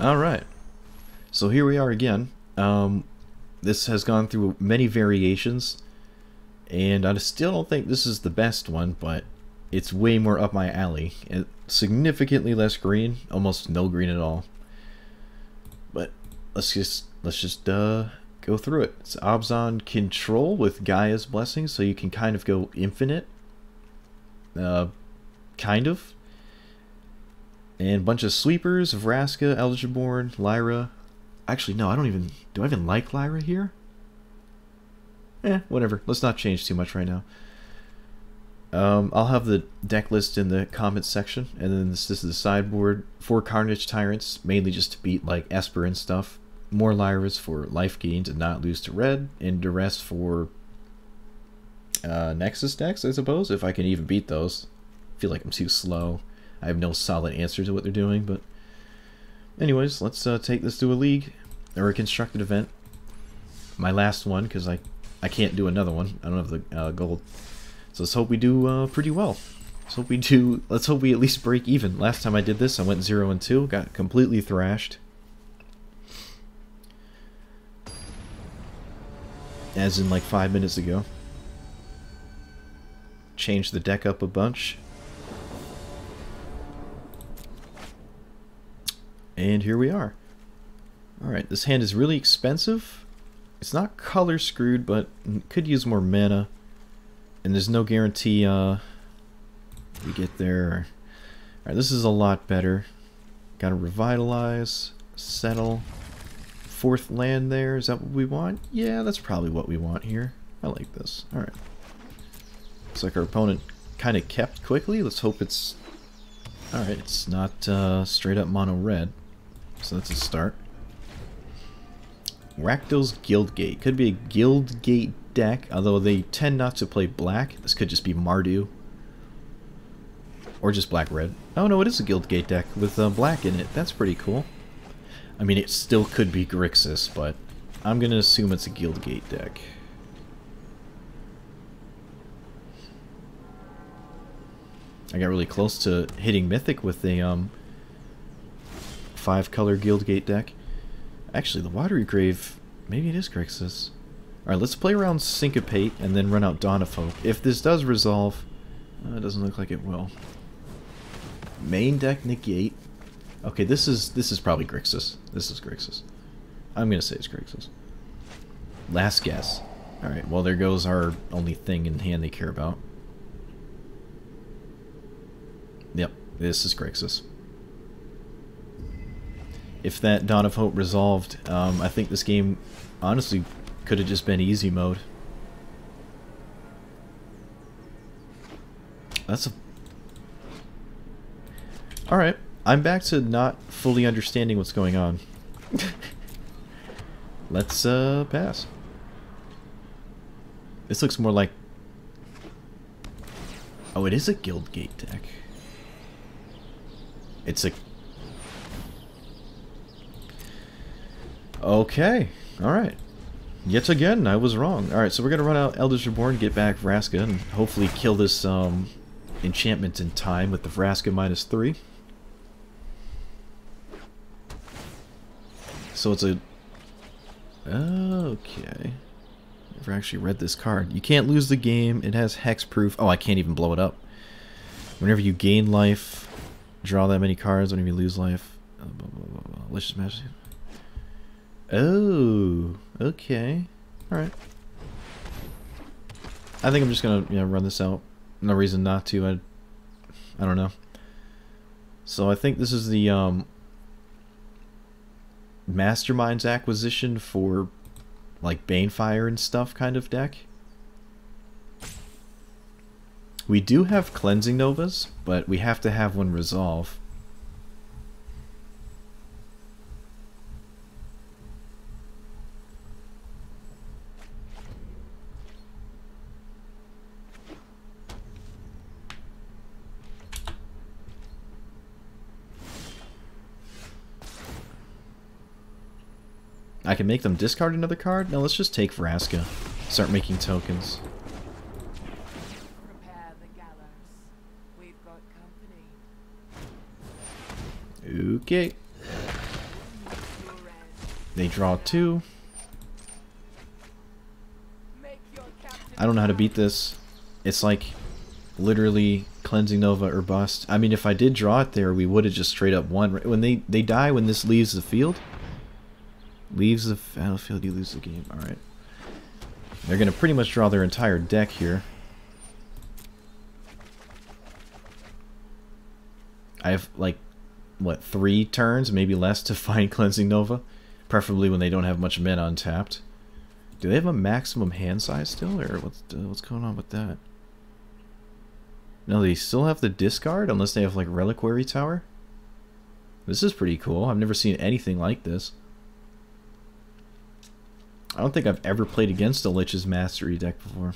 Alright, so here we are again. This has gone through many variations, and I still don't think this is the best one, but it's way more up my alley. Significantly less green, almost no green at all. But let's just go through it. It's Abzan Control with Gaia's Blessing, so you can kind of go infinite. Kind of. And a bunch of sweepers, Vraska, Elderborn, Lyra. Actually, no, I don't even... Do I even like Lyra here? Whatever. Let's not change too much right now. I'll have the deck list in the comments section. And then this is the sideboard. 4 Carnage Tyrants, mainly just to beat, like, Esper and stuff. More Lyras for life gain to not lose to red. And the rest for... Nexus decks, I suppose, if I can even beat those. I feel like I'm too slow. I have no solid answer to what they're doing, but... Anyways, let's take this to a league, or a constructed event. My last one, because I can't do another one. I don't have the gold. So let's hope we do pretty well. Let's hope we at least break even. Last time I did this, I went 0-2, got completely thrashed. As in like 5 minutes ago. Changed the deck up a bunch. And here we are. Alright, this hand is really expensive. It's not color screwed, but could use more mana. And there's no guarantee we get there. Alright, this is a lot better. Gotta revitalize, settle. 4th land there, is that what we want? Yeah, that's probably what we want here. I like this. Alright. Looks like our opponent kind of kept quickly. Let's hope it's... Alright, it's not straight up mono red. So that's a start. Rakdos Guildgate. Could be a Guildgate deck, although they tend not to play black. This could just be Mardu. Or just black-red. Oh no, it is a Guildgate deck with black in it. That's pretty cool. I mean, it still could be Grixis, but I'm going to assume it's a Guildgate deck. I got really close to hitting Mythic with a 5-color Guildgate deck. Actually, the Watery Grave, maybe it is Grixis. Alright, let's play around Syncopate and then run out Dawn of Hope. If this does resolve, it doesn't look like it will. Main deck Negate. Okay, this is probably Grixis. This is Grixis. I'm gonna say it's Grixis. Last guess. Alright, well there goes our only thing in hand they care about. Yep, this is Grixis. If that Dawn of Hope resolved, I think this game honestly could have just been easy mode. That's a... Alright, I'm back to not fully understanding what's going on. Let's pass. This looks more like... Oh, it is a Guildgate deck. It's a... Okay, alright. Yet again, I was wrong. Alright, so we're gonna run out Elders Reborn, get back Vraska, and hopefully kill this enchantment in time with the Vraska -3. So it's a... Okay. Never actually read this card. You can't lose the game, it has hexproof. Oh, I can't even blow it up. Whenever you gain life, draw that many cards, whenever you lose life. Let's just match. Oh, okay. Alright. I think I'm just gonna run this out. No reason not to. I don't know. So I think this is the Mastermind's acquisition for like Banefire and stuff kind of deck. We do have Cleansing Novas, but we have to have one resolve. I can make them discard another card? No, let's just take Vraska. Start making tokens. Prepare the gallows. We've got company. Okay. They draw 2. I don't know how to beat this. It's like literally Cleansing Nova or bust. I mean, if I did draw it there, we would have just straight up won. When they die when this leaves the field. Leaves the battlefield, you lose the game. Alright. They're going to pretty much draw their entire deck here. I have, like, what, 3 turns, maybe less, to find Cleansing Nova? Preferably when they don't have much mana untapped. Do they have a maximum hand size still, or what's going on with that? No, they still have the discard, unless they have, like, Reliquary Tower? This is pretty cool. I've never seen anything like this. I don't think I've ever played against a Lich's Mastery deck before.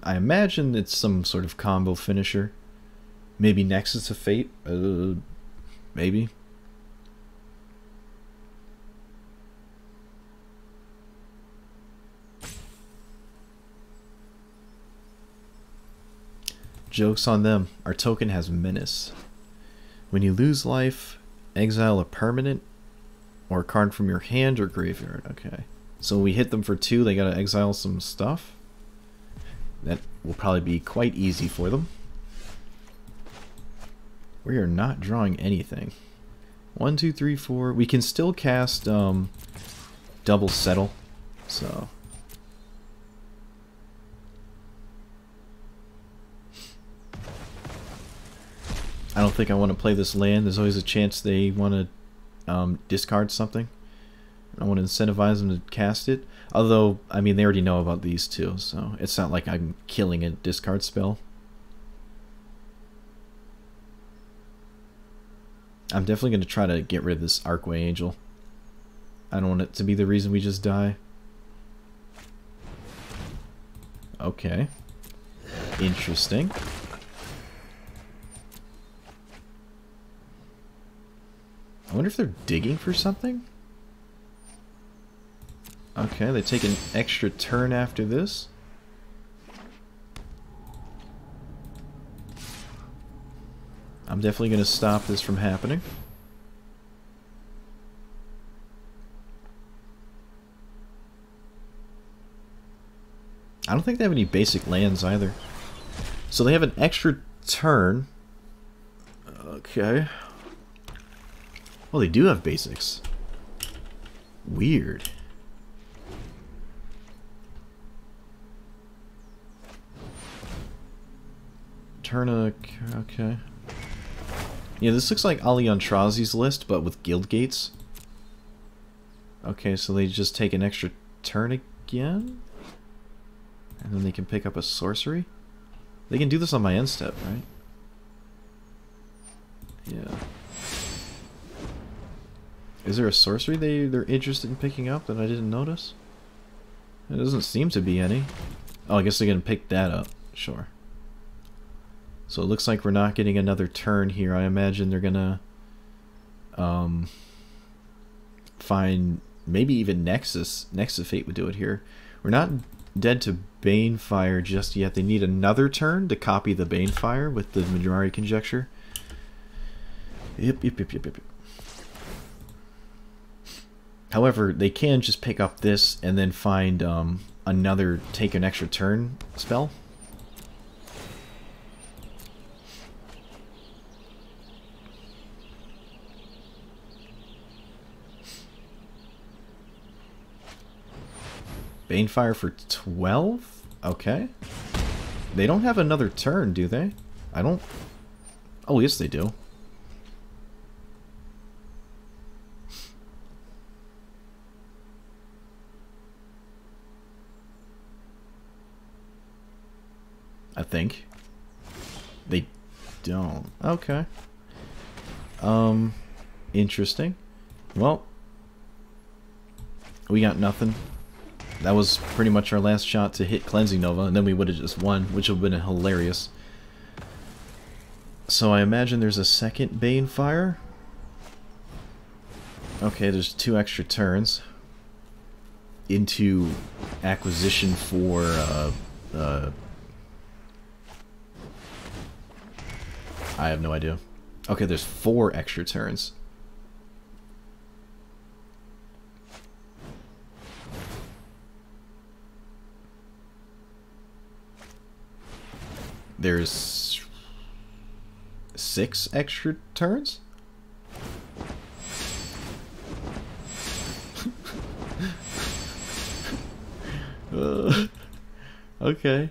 I imagine it's some sort of combo finisher. Maybe Nexus of Fate? Maybe. Joke's on them. Our token has Menace. When you lose life, exile a permanent or a card from your hand or graveyard. Okay. So we hit them for 2, they gotta exile some stuff. That will probably be quite easy for them. We are not drawing anything. 1, 2, 3, 4. We can still cast double settle. So I don't think I want to play this land. There's always a chance they want to discard something. I want to incentivize them to cast it. Although, I mean, they already know about these two, so it's not like I'm killing a discard spell. I'm definitely going to try to get rid of this Archway Angel. I don't want it to be the reason we just die. Okay. Interesting. I wonder if they're digging for something? Okay, they take an extra turn after this. I'm definitely going to stop this from happening. I don't think they have any basic lands either. So they have an extra turn. Okay. Well, they do have basics. Weird. Turn okay. Yeah, this looks like Ali Antrazi's list, but with guild gates. Okay, so they just take an extra turn again? And then they can pick up a sorcery? They can do this on my end step, right? Yeah. Is there a sorcery they're interested in picking up that I didn't notice? There doesn't seem to be any. Oh, I guess they're gonna pick that up. Sure. So it looks like we're not getting another turn here. I imagine they're gonna find maybe even Nexus. Nexus of Fate would do it here. We're not dead to Banefire just yet. They need another turn to copy the Banefire with the Mirari Conjecture. Yep. However, they can just pick up this and then find another take an extra turn spell. Banefire for 12? Okay. They don't have another turn, do they? I don't... Oh, yes they do. I think. They don't. Okay. Interesting. Well, we got nothing. That was pretty much our last shot to hit Cleansing Nova, and then we would have just won, which would have been hilarious. So I imagine there's a second Banefire. Okay, there's 2 extra turns into acquisition for I have no idea. Okay, there's 4 extra turns. There's 6 extra turns? Okay.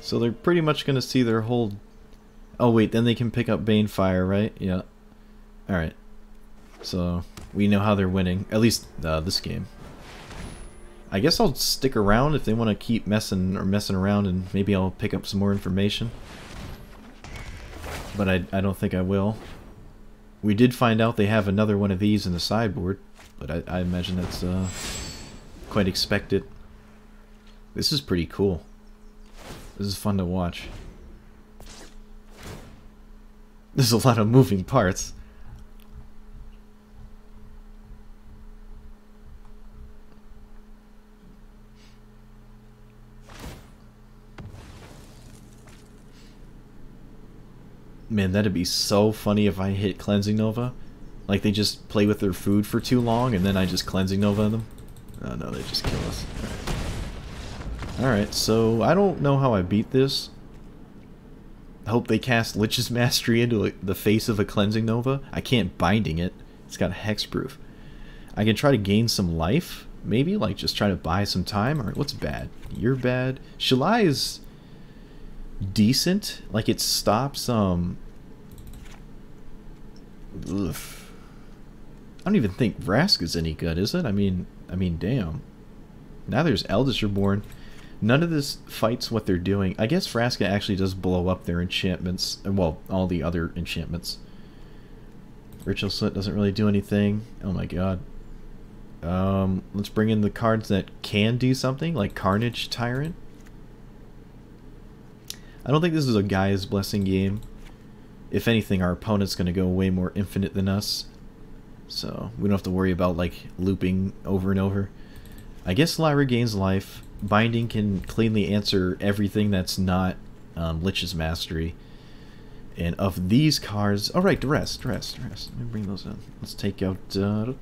So they're pretty much going to see their whole... Oh wait, then they can pick up Banefire, right? Yeah. Alright. So, we know how they're winning. At least, this game. I guess I'll stick around if they want to keep messing around, and maybe I'll pick up some more information. But I don't think I will. We did find out they have another one of these in the sideboard, but I imagine that's quite expected. This is pretty cool. This is fun to watch. There's a lot of moving parts. Man, that'd be so funny if I hit Cleansing Nova. Like, they just play with their food for too long, and then I just Cleansing Nova them. Oh no, they just kill us. Alright, so I don't know how I beat this. I hope they cast Lich's Mastery into the face of a Cleansing Nova. I can't Binding it. It's got hexproof. I can try to gain some life, maybe, like just try to buy some time. Alright, what's bad? You're bad. Shalai is decent. Like, it stops, ugh. I don't even think Vraska's any good, is it? I mean, damn. Now there's Eldest Reborn. None of this fights what they're doing. I guess Vraska actually does blow up their enchantments. Well, all the other enchantments. Ritual Slit doesn't really do anything. Oh my god. Let's bring in the cards that can do something, like Carnage Tyrant. I don't think this is a Gaia's Blessing game. If anything, our opponent's going to go way more infinite than us. So, we don't have to worry about, like, looping over and over. I guess Lyra gains life. Binding can cleanly answer everything that's not Lich's Mastery. And of these cards... Alright, Duress. Let me bring those in. Let's take out... Dawn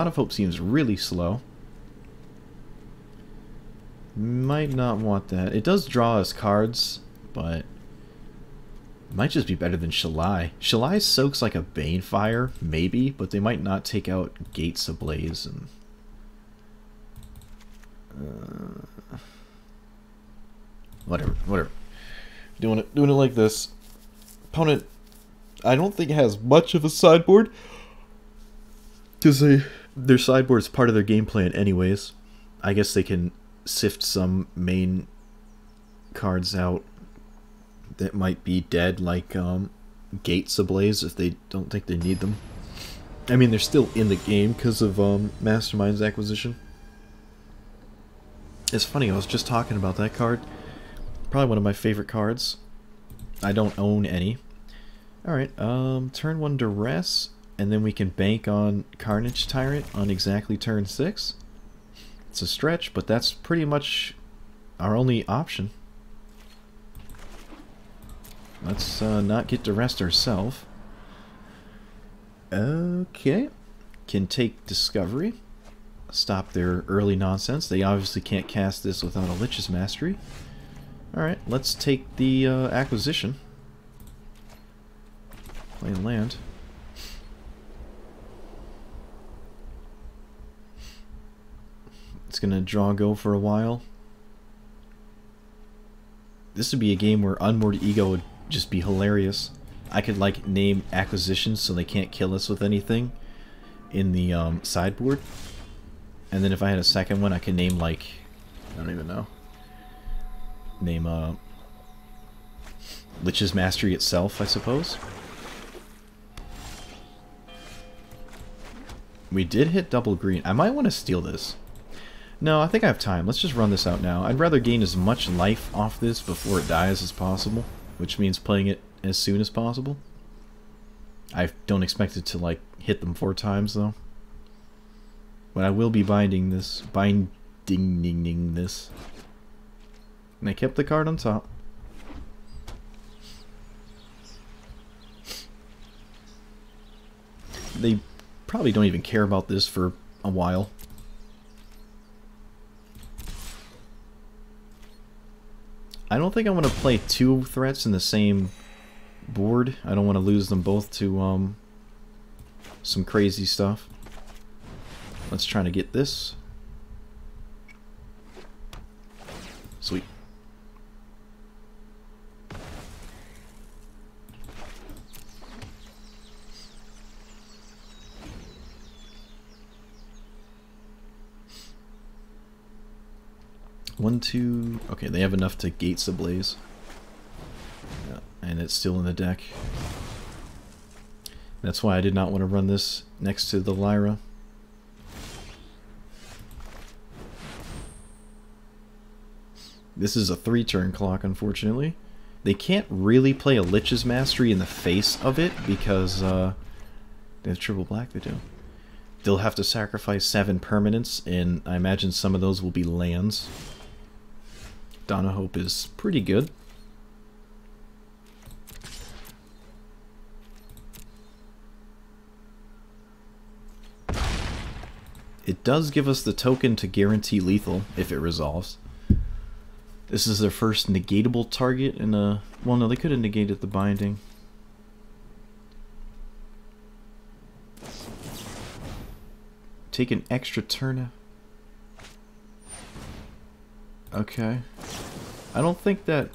of Hope seems really slow. Might not want that. It does draw us cards, but... might just be better than Shalai. Shalai soaks like a Banefire, maybe, but they might not take out Gates Ablaze and... whatever. Doing it like this. Opponent, I don't think has much of a sideboard, because their sideboard is part of their game plan anyways. I guess they can sift some main cards out that might be dead, like Gates Ablaze, if they don't think they need them. I mean, they're still in the game because of Mastermind's acquisition. It's funny, I was just talking about that card. Probably one of my favorite cards. I don't own any. Alright, turn 1 Duress, and then we can bank on Carnage Tyrant on exactly turn 6. It's a stretch, but that's pretty much our only option. Let's not get Duressed ourselves. Okay. Can take Discovery. Stop their early nonsense. They obviously can't cast this without a Lich's Mastery. Alright, let's take the acquisition. Play land. It's gonna draw go for a while. This would be a game where Unmoored Ego would just be hilarious. I could like name acquisitions so they can't kill us with anything in the sideboard. And then if I had a second one, I could name like, I don't even know. Name Lich's Mastery itself, I suppose. We did hit double green. I might want to steal this. No, I think I have time. Let's just run this out now. I'd rather gain as much life off this before it dies as possible, which means playing it as soon as possible. I don't expect it to like hit them 4 times though. But I will be binding this. Binding this. And I kept the card on top. they probably don't even care about this for a while. I don't think I want to play 2 threats in the same board. I don't want to lose them both to some crazy stuff. Let's try to get this. Sweet. One, two... Okay, they have enough to Gates Ablaze. Yeah, and it's still in the deck. That's why I did not want to run this next to the Lyra. This is a 3-turn clock, unfortunately. They can't really play a Lich's Mastery in the face of it because they have triple black, they do. They'll have to sacrifice 7 permanents, and I imagine some of those will be lands. Donna Hope is pretty good. It does give us the token to guarantee lethal if it resolves. This is their first negatable target in a... Well, no, they could have negated the binding. Take an extra turn. Okay. I don't think that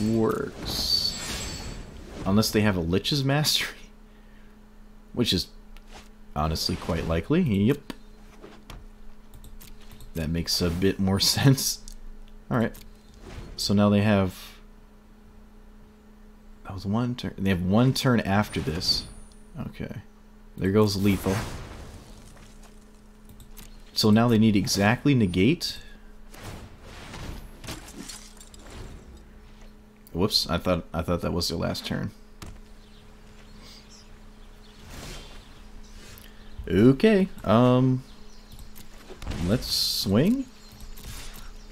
works. Unless they have a Lich's Mastery. Which is honestly quite likely. Yep. That makes a bit more sense. Alright. So now they have... That was 1 turn. They have 1 turn after this. Okay. There goes lethal. So now they need exactly negate. Whoops, I thought that was their last turn. Okay, let's swing.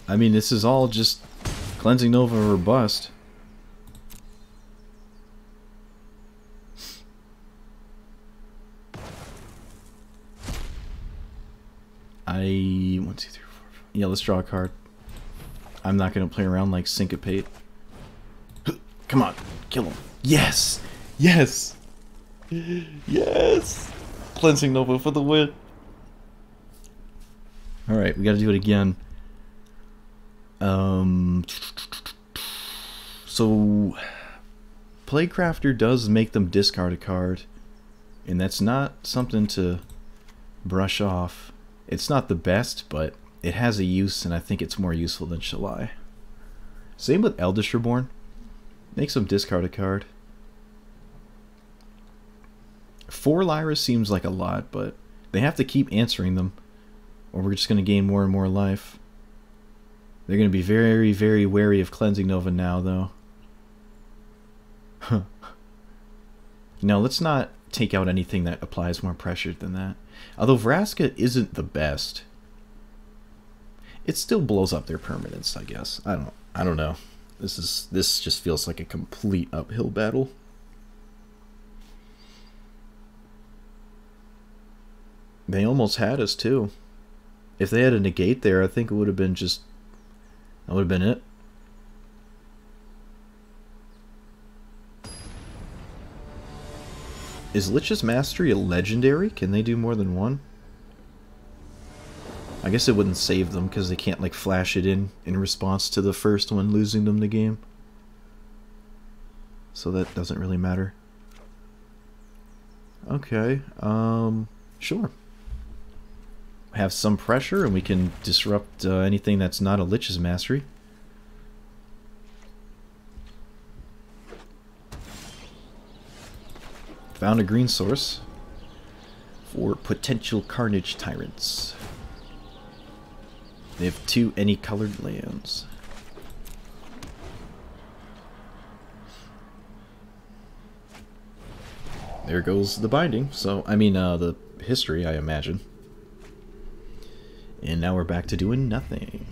I mean, this is all just Cleansing Nova or bust. One, two, three, four, five. Yeah, let's draw a card. I'm not gonna play around like Syncopate. Come on, kill him. Yes! Yes! Yes! Cleansing Nova for the win. Alright, we gotta do it again. So... Playcrafter does make them discard a card. And that's not something to brush off. It's not the best, but it has a use, and I think it's more useful than Shalai. Same with Eldest Reborn. Makes them discard a card. 4 Lyra seems like a lot, but they have to keep answering them, or we're just going to gain more and more life. They're going to be very, very wary of Cleansing Nova now, though. Now, let's not take out anything that applies more pressure than that. Although Vraska isn't the best, it still blows up their permanents, I guess. I don't know. This just feels like a complete uphill battle. They almost had us too. If they had a negate there, I think it would have been just... That would have been it. Is Lich's Mastery a legendary? Can they do more than one? I guess it wouldn't save them because they can't like flash it in response to the first one losing them the game. So that doesn't really matter. Okay, sure. Have some pressure and we can disrupt anything that's not a Lich's Mastery. Found a green source for potential Carnage Tyrants. They have 2 any colored lands. There goes the binding. So, I mean, the history, I imagine. And now we're back to doing nothing.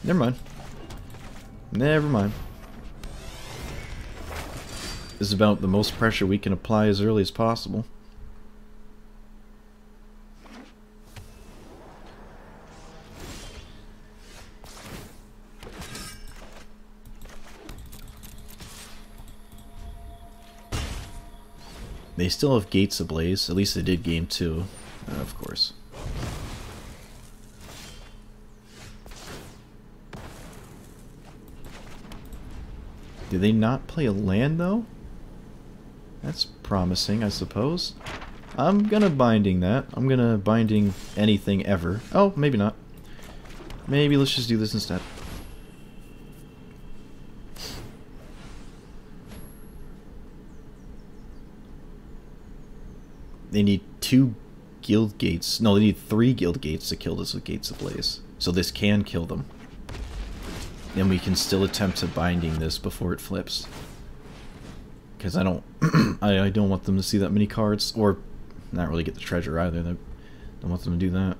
Never mind. Never mind. is about the most pressure we can apply as early as possible. They still have gates ablaze. At least they did game 2, of course. Did they not play a land, though? That's promising, I suppose. I'm gonna binding that. I'm gonna binding anything ever. Oh, maybe not. Maybe let's just do this instead. They need 2 guild gates. No, they need 3 guild gates to kill this with Gates Ablaze. So this can kill them. Then we can still attempt to binding this before it flips. Because I don't I don't want them to see that many cards, or not really get the treasure either. I don't want them to do that.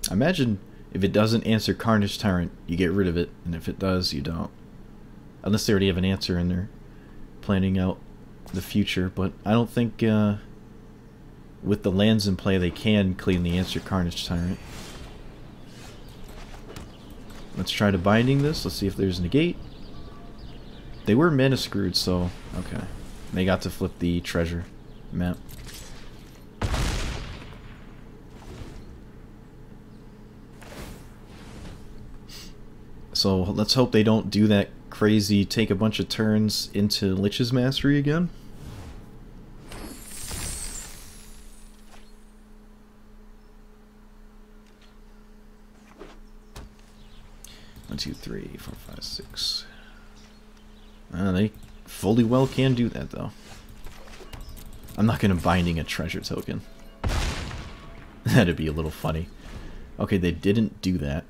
I imagine if it doesn't answer Carnage Tyrant, you get rid of it, and if it does, you don't. Unless they already have an answer and they're planning out the future, but I don't think with the lands in play they can cleanly answer Carnage Tyrant. Let's try to binding this. Let's see if there's a negate. They were mana screwed, so okay. They got to flip the treasure map. So let's hope they don't do that crazy take a bunch of turns into Lich's Mastery again. One, two, three, four, five, six. They fully well can do that, though. I'm not going to binding a treasure token. That'd be a little funny. Okay, they didn't do that.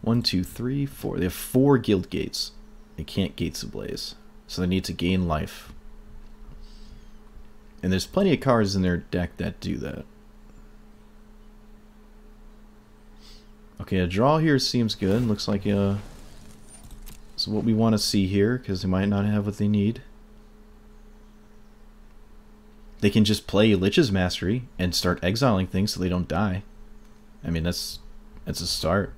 1, 2, 3, 4. They have 4 guild gates. They can't Gates Ablaze. So they need to gain life. And there's plenty of cards in their deck that do that. Okay, a draw here seems good. Looks like it's what we want to see here, because they might not have what they need. They can just play Lich's Mastery and start exiling things so they don't die. I mean, that's a start.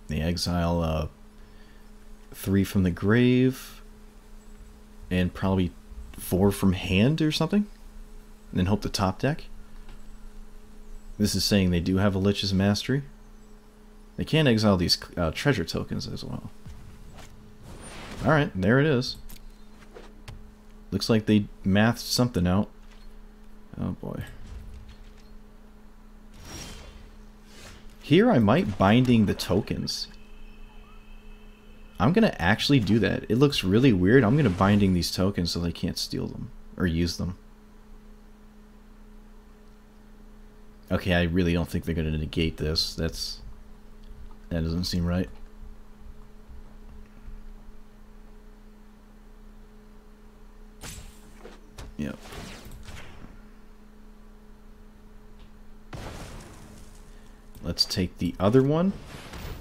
They exile 3 from the grave and probably 4 from hand or something, and then hope to top deck. This is saying they do have a Lich's Mastery. They can exile these treasure tokens as well. Alright, there it is. Looks like they mathed something out. Oh boy. Here I might binding the tokens. I'm gonna actually do that. It looks really weird. I'm gonna binding these tokens so they can't steal them or use them. Okay, I really don't think they're gonna negate this. That doesn't seem right. Yep. Let's take the other one.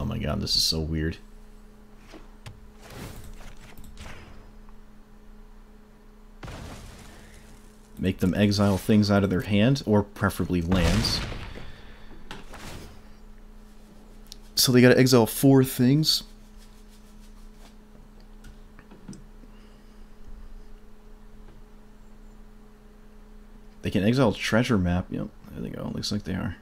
Oh my god, this is so weird. Make them exile things out of their hand, or preferably lands. So they gotta exile 4 things. They can exile treasure map. Yep, there they go. Looks like they are.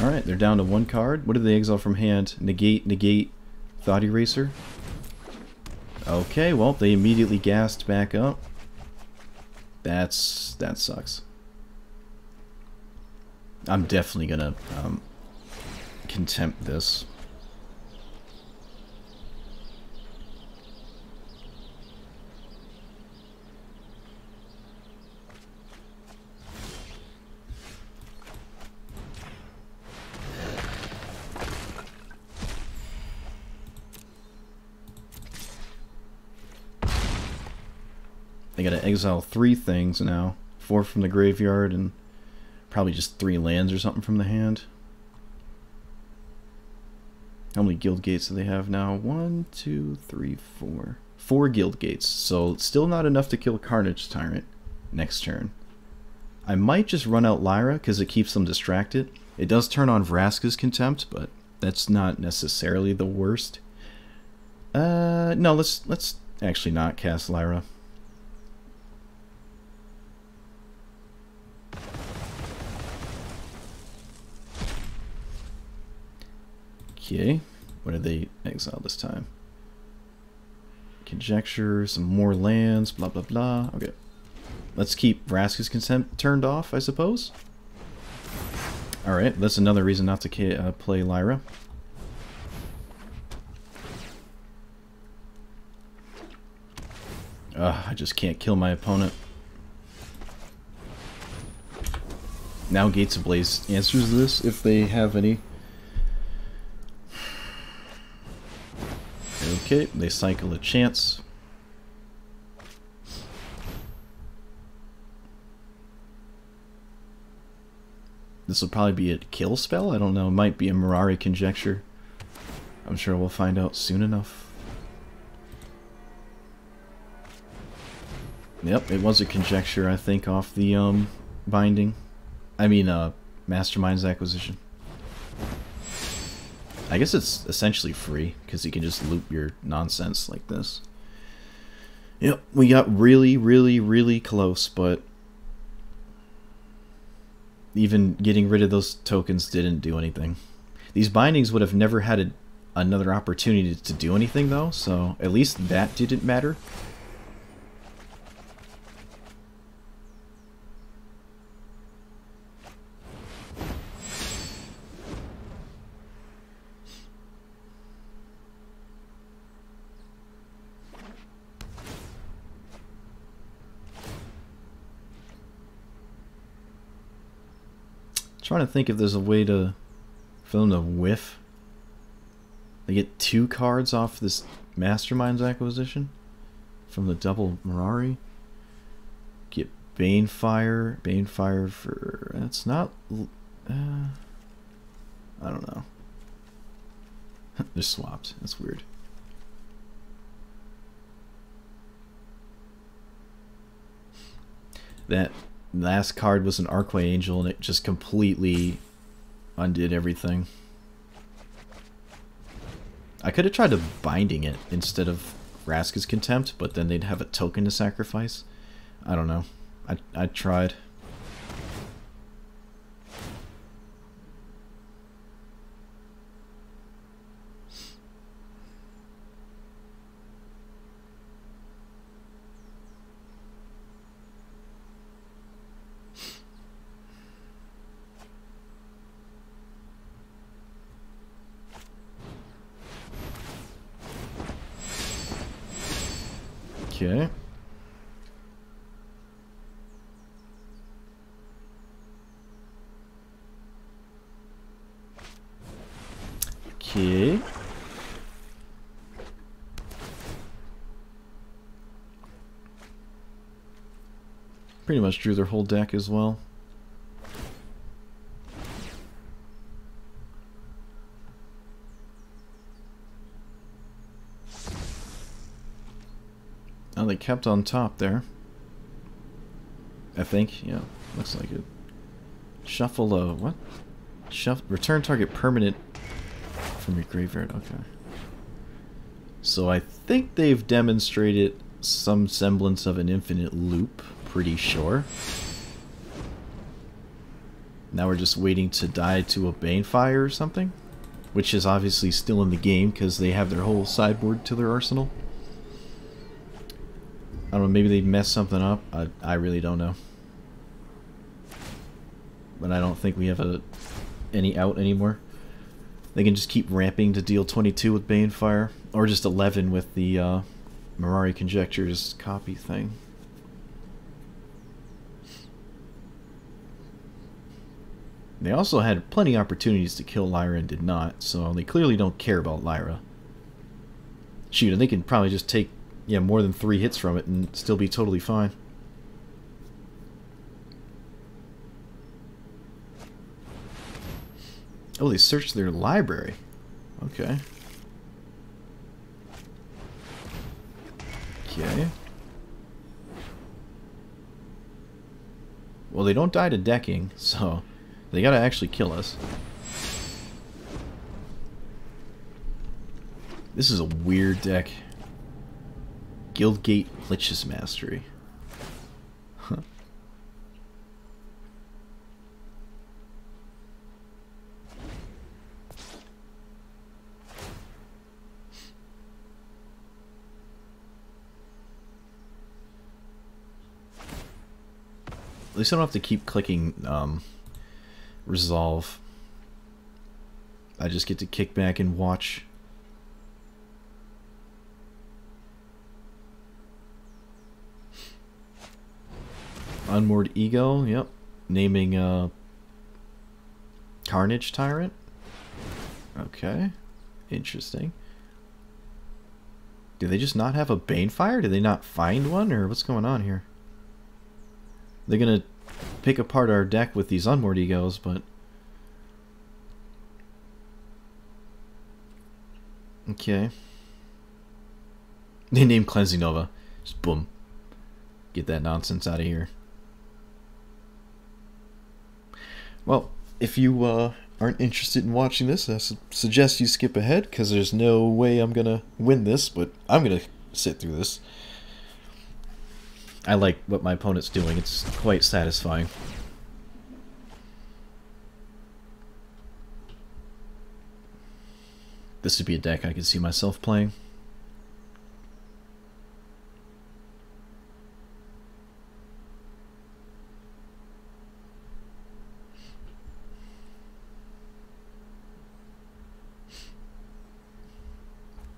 Alright, they're down to 1 card. What did they exile from hand? Negate, Thought Eraser. Okay, well, they immediately gassed back up. That sucks. I'm definitely gonna contempt this. They gotta exile 3 things now. 4 from the graveyard and probably just 3 lands or something from the hand. How many guild gates do they have now? 1, 2, 3, 4. 4 guild gates, so still not enough to kill Carnage Tyrant next turn. I might just run out Lyra because it keeps them distracted. It does turn on Vraska's Contempt, but that's not necessarily the worst. No, let's actually not cast Lyra. Okay, what did they exile this time? Conjecture, some more lands, blah blah blah. Okay, let's keep Vraska's Contempt turned off, I suppose. Alright, that's another reason not to play Lyra. I just can't kill my opponent. Now Gates of Blaze answers this, if they have any. Okay, they cycle a chance. This will probably be a kill spell? I don't know. It might be a Mirari Conjecture. I'm sure we'll find out soon enough. Yep, it was a Conjecture, I think, off the binding. I mean, Mastermind's Acquisition. I guess it's essentially free, because you can just loop your nonsense like this. Yep, we got really, really, really close, but even getting rid of those tokens didn't do anything. These bindings would have never had another opportunity to do anything, though, so at least that didn't matter. Trying to think if there's a way for them to whiff. They get 2 cards off this Mastermind's Acquisition from the double Mirari. Get Banefire. Banefire for... That's not... I don't know. They're swapped. That's weird. That last card was an Archway Angel, and it just completely undid everything. I could have tried to binding it instead of Vraska's Contempt, but then they'd have a token to sacrifice. I don't know. I tried. Okay. Okay. Pretty much drew their whole deck as well. Oh, they kept on top there. I think, yeah, looks like it. Shuffle what? Return target permanent from your graveyard, okay. So I think they've demonstrated some semblance of an infinite loop, pretty sure. Now we're just waiting to die to a Banefire or something, which is obviously still in the game because they have their whole sideboard to their arsenal. I don't know, maybe they messed something up. I really don't know. But I don't think we have any out anymore. They can just keep ramping to deal 22 with Banefire, or just 11 with the Mirari Conjectures copy thing. They also had plenty of opportunities to kill Lyra and did not, so they clearly don't care about Lyra. Shoot, and they can probably just take yeah, more than 3 hits from it and still be totally fine. Oh, they searched their library. Okay. Okay. Well, they don't die to decking, so they gotta actually kill us. This is a weird deck. Guildgate Lich's Mastery. Huh. At least I don't have to keep clicking resolve. I just get to kick back and watch. Unmoored Ego, yep. Naming Carnage Tyrant. Okay. Interesting. Do they just not have a Banefire? Did they not find one? Or what's going on here? They're gonna pick apart our deck with these Unmoored Egos, but... Okay. They named Cleansing Nova. Just boom. Get that nonsense out of here. Well, if you aren't interested in watching this, I suggest you skip ahead, because there's no way I'm gonna win this, but I'm gonna sit through this. I like what my opponent's doing. It's quite satisfying. This would be a deck I could see myself playing.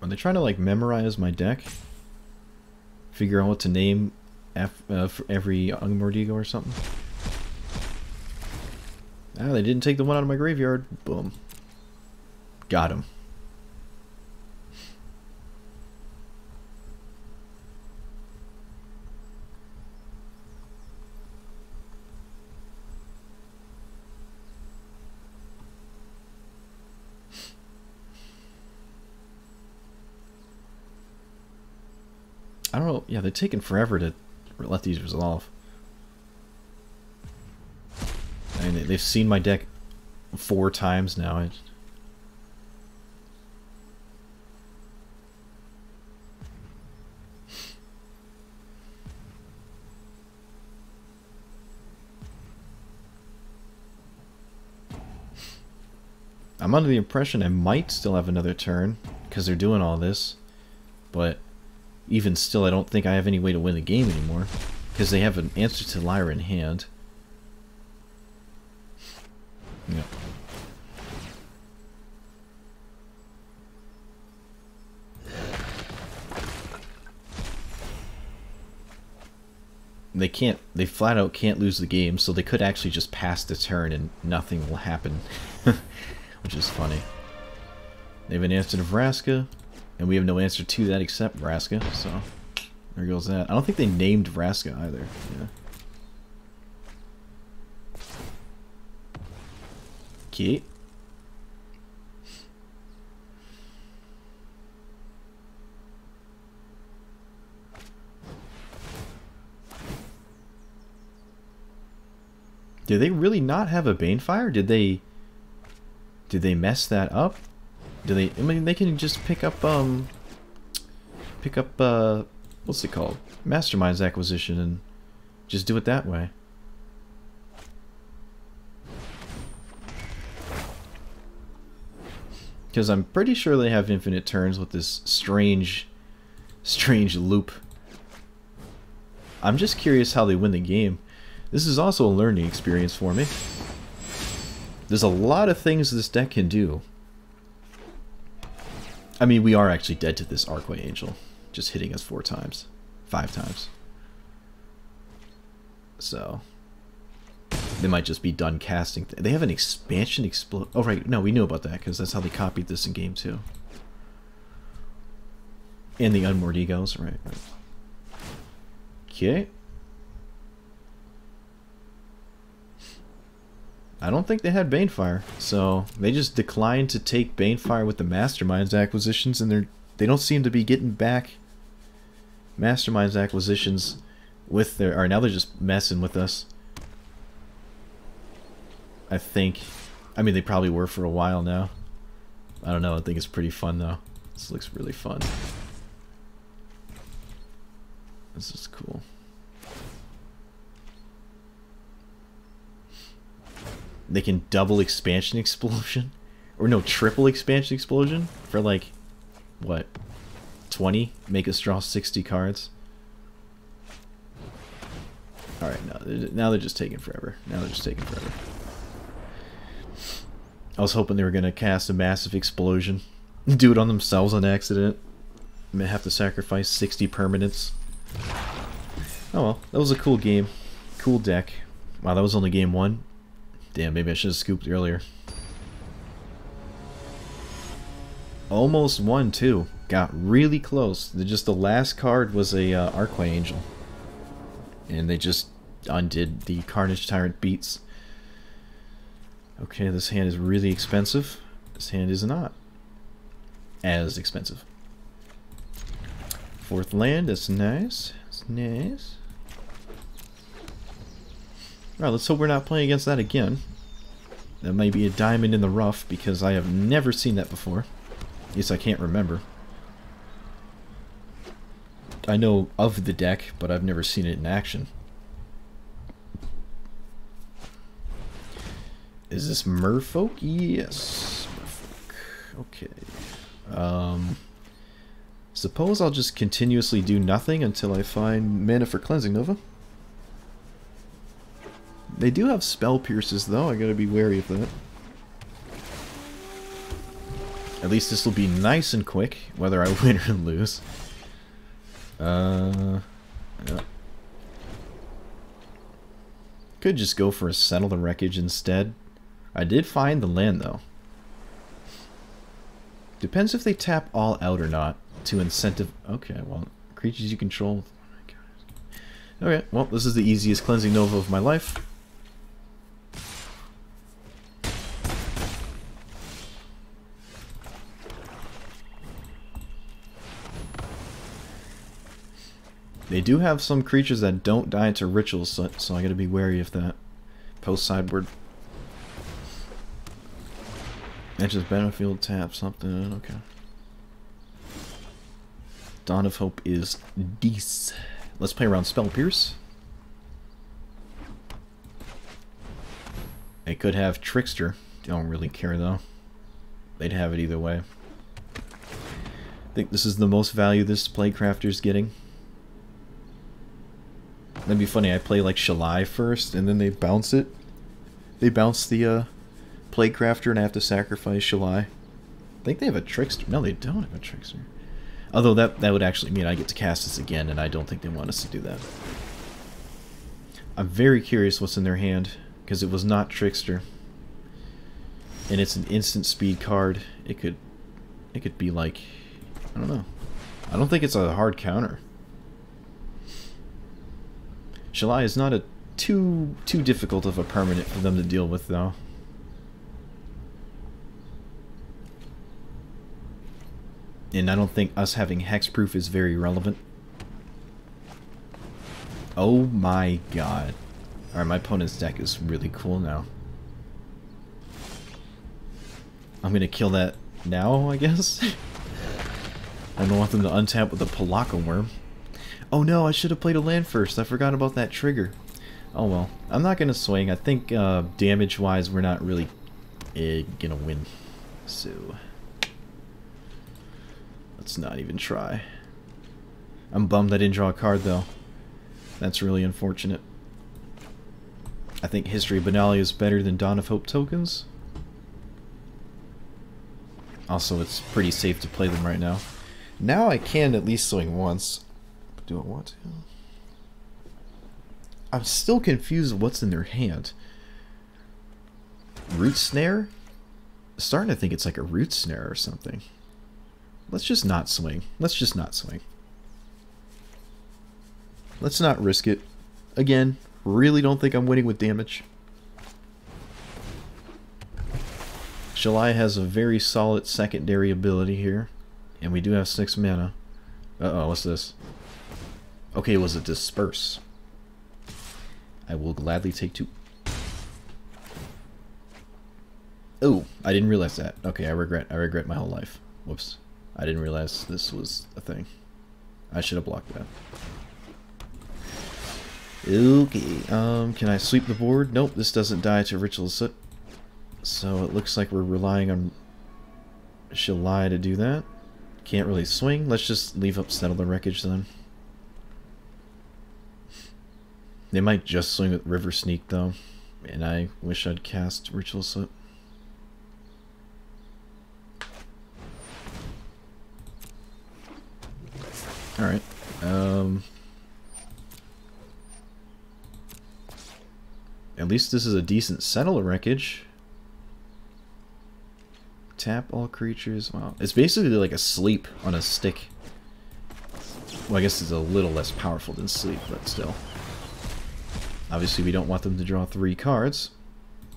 Are they trying to like memorize my deck? Figure out what to name for every Unmoored Ego or something? Ah, they didn't take the one out of my graveyard. Boom. Got him. I don't know. Yeah, they're taking forever to let these resolve. I mean, they've seen my deck 4 times now. I'm under the impression I might still have another turn because they're doing all this, but even still, I don't think I have any way to win the game anymore because they have an Answer to Lyra in hand. Yeah. They flat out can't lose the game, so they could actually just pass the turn and nothing will happen. Which is funny. They have an answer to Vraska, and we have no answer to that except Vraska, so there goes that. I don't think they named Vraska either. Yeah. Okay. Did they really not have a Banefire? Did they mess that up? Do they? I mean, they can just pick up what's it called? Mastermind's Acquisition and just do it that way. Because I'm pretty sure they have infinite turns with this strange loop. I'm just curious how they win the game. This is also a learning experience for me. There's a lot of things this deck can do. I mean, we are actually dead to this Archway Angel. Just hitting us 4 times. 5 times. So they might just be done casting. They have an expansion explode. Oh, right. No, we knew about that because that's how they copied this in game 2. And the Unmoored Egos, right. Okay. I don't think they had Banefire, so they just declined to take Banefire with the Masterminds acquisitions, and they don't seem to be getting back Masterminds acquisitions with their... Or now they're just messing with us. I think... I mean, they probably were for a while now. I don't know, I think it's pretty fun though. This looks really fun. This is cool. They can double expansion explosion? Or no, triple expansion explosion? For like, what? 20? Make us draw 60 cards? Alright, now they're just taking forever. I was hoping they were going to cast a massive explosion. Do it on themselves on accident. I may have to sacrifice 60 permanents. Oh well, that was a cool game. Cool deck. Wow, that was only game 1. Damn, maybe I should have scooped earlier. Almost won too. Got really close. The last card was a Archway Angel. And they just undid the Carnage Tyrant beats. Okay, this hand is really expensive. This hand is not as expensive. 4th land, that's nice. That's nice. Alright, let's hope we're not playing against that again. That might be a diamond in the rough, because I have never seen that before. At least I can't remember. I know of the deck, but I've never seen it in action. Is this Merfolk? Yes. Merfolk. Okay. Suppose I'll just continuously do nothing until I find mana for Cleansing Nova. They do have Spell Pierces though, I gotta be wary of that. At least this will be nice and quick, whether I win or lose. Yeah. Could just go for a Settle the Wreckage instead. I did find the land though. Depends if they tap all out or not to incentive. Okay, well, creatures you control. Okay, well, this is the easiest Cleansing Nova of my life. They do have some creatures that don't die to rituals, so I gotta be wary of that. Post sideboard. Enters battlefield, tap something, okay. Dawn of Hope is Dees. Let's play around Spell Pierce. They could have Trickster. Don't really care though. They'd have it either way. I think this is the most value this Plaguecrafter's getting. That'd be funny, I play like Shalai first, and then they bounce it. They bounce the Plaguecrafter, and I have to sacrifice Shalai. I think they have a Trickster. No, they don't have a Trickster. Although that would actually mean I get to cast this again, and I don't think they want us to do that. I'm very curious what's in their hand, because it was not Trickster. And it's an instant speed card. It could be like, I don't know. I don't think it's a hard counter. Shalai is not a too difficult of a permanent for them to deal with, though. And I don't think us having hexproof is very relevant. Oh my god. Alright, my opponent's deck is really cool now. I'm gonna kill that now, I guess? I don't want them to untap with a Pelakka Worm. Oh no, I should have played a land first. I forgot about that trigger. Oh well. I'm not gonna swing. I think damage-wise we're not really gonna win. So let's not even try. I'm bummed I didn't draw a card though. That's really unfortunate. I think History of Benalia is better than Dawn of Hope tokens. Also, it's pretty safe to play them right now. Now I can at least swing once. Do I want to? I'm still confused what's in their hand. Root Snare? I'm starting to think it's like a Root Snare or something. Let's just not swing. Let's just not swing. Let's not risk it. Again, really don't think I'm winning with damage. Shalai has a very solid secondary ability here. And we do have 6 mana. Uh-oh, what's this? Okay, it was a disperse. I will gladly take 2. Oh, I didn't realize that. Okay, I regret my whole life. Whoops. I didn't realize this was a thing. I should have blocked that. Okay, can I sweep the board? Nope, this doesn't die to Ritual of Soot. So it looks like we're relying on Shalai to do that. Can't really swing. Let's just leave up Settle the Wreckage then. They might just swing with River Sneak though. And I wish I'd cast Ritual of Soot. Alright. At least this is a decent Settle the Wreckage. Tap all creatures. Wow. It's basically like a sleep on a stick. Well, I guess it's a little less powerful than sleep, but still. Obviously, we don't want them to draw 3 cards.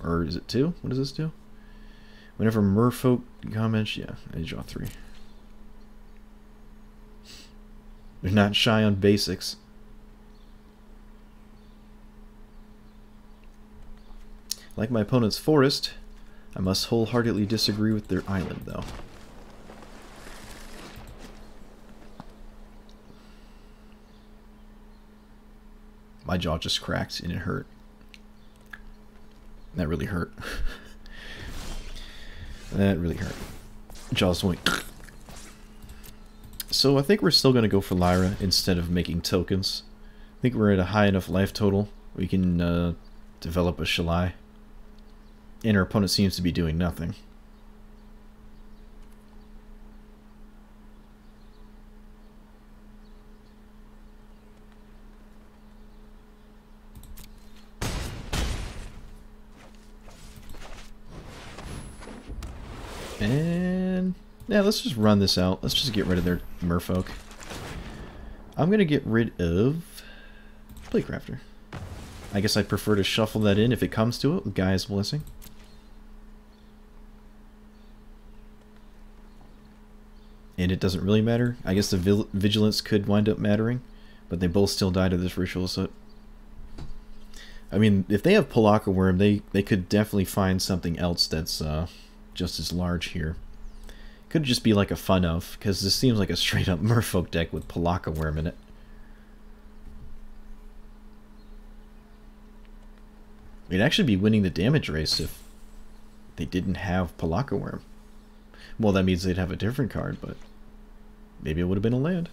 Or is it 2? What does this do? Whenever Merfolk comments, yeah, they draw 3. They're not shy on basics. Like my opponent's forest, I must wholeheartedly disagree with their island, though. My jaw just cracked and it hurt. That really hurt. That really hurt. Jaws went. So I think we're still going to go for Lyra instead of making tokens. I think we're at a high enough life total. We can develop a Shalai. And our opponent seems to be doing nothing. And yeah, let's just run this out. Let's just get rid of their Merfolk. I'm going to get rid of Playcrafter. I guess I'd prefer to shuffle that in if it comes to it with Gaia's Blessing. And it doesn't really matter. I guess the Vigilance could wind up mattering, but they both still die to this Ritual of Soot. I mean, if they have Pelakka Wurm, they could definitely find something else that's just as large here. Could just be like a fun of, because this seems like a straight up Merfolk deck with Pelakka Wurm in it. We'd actually be winning the damage race if they didn't have Pelakka Wurm. Well, that means they'd have a different card, but maybe it would have been a land.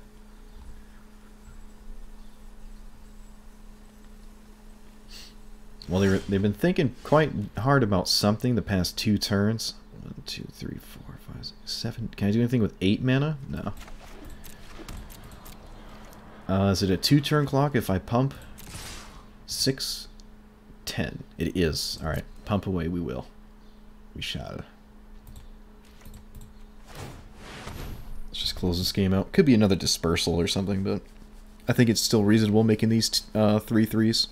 Well, they've been thinking quite hard about something the past 2 turns. 1, 2, 3, 4, 5, 6, 7. Can I do anything with 8 mana? No. Is it a 2-turn clock if I pump? 6, 10. It is. Alright, pump away we will. We shall. Let's just close this game out. Could be another dispersal or something, but I think it's still reasonable making these 3/3s.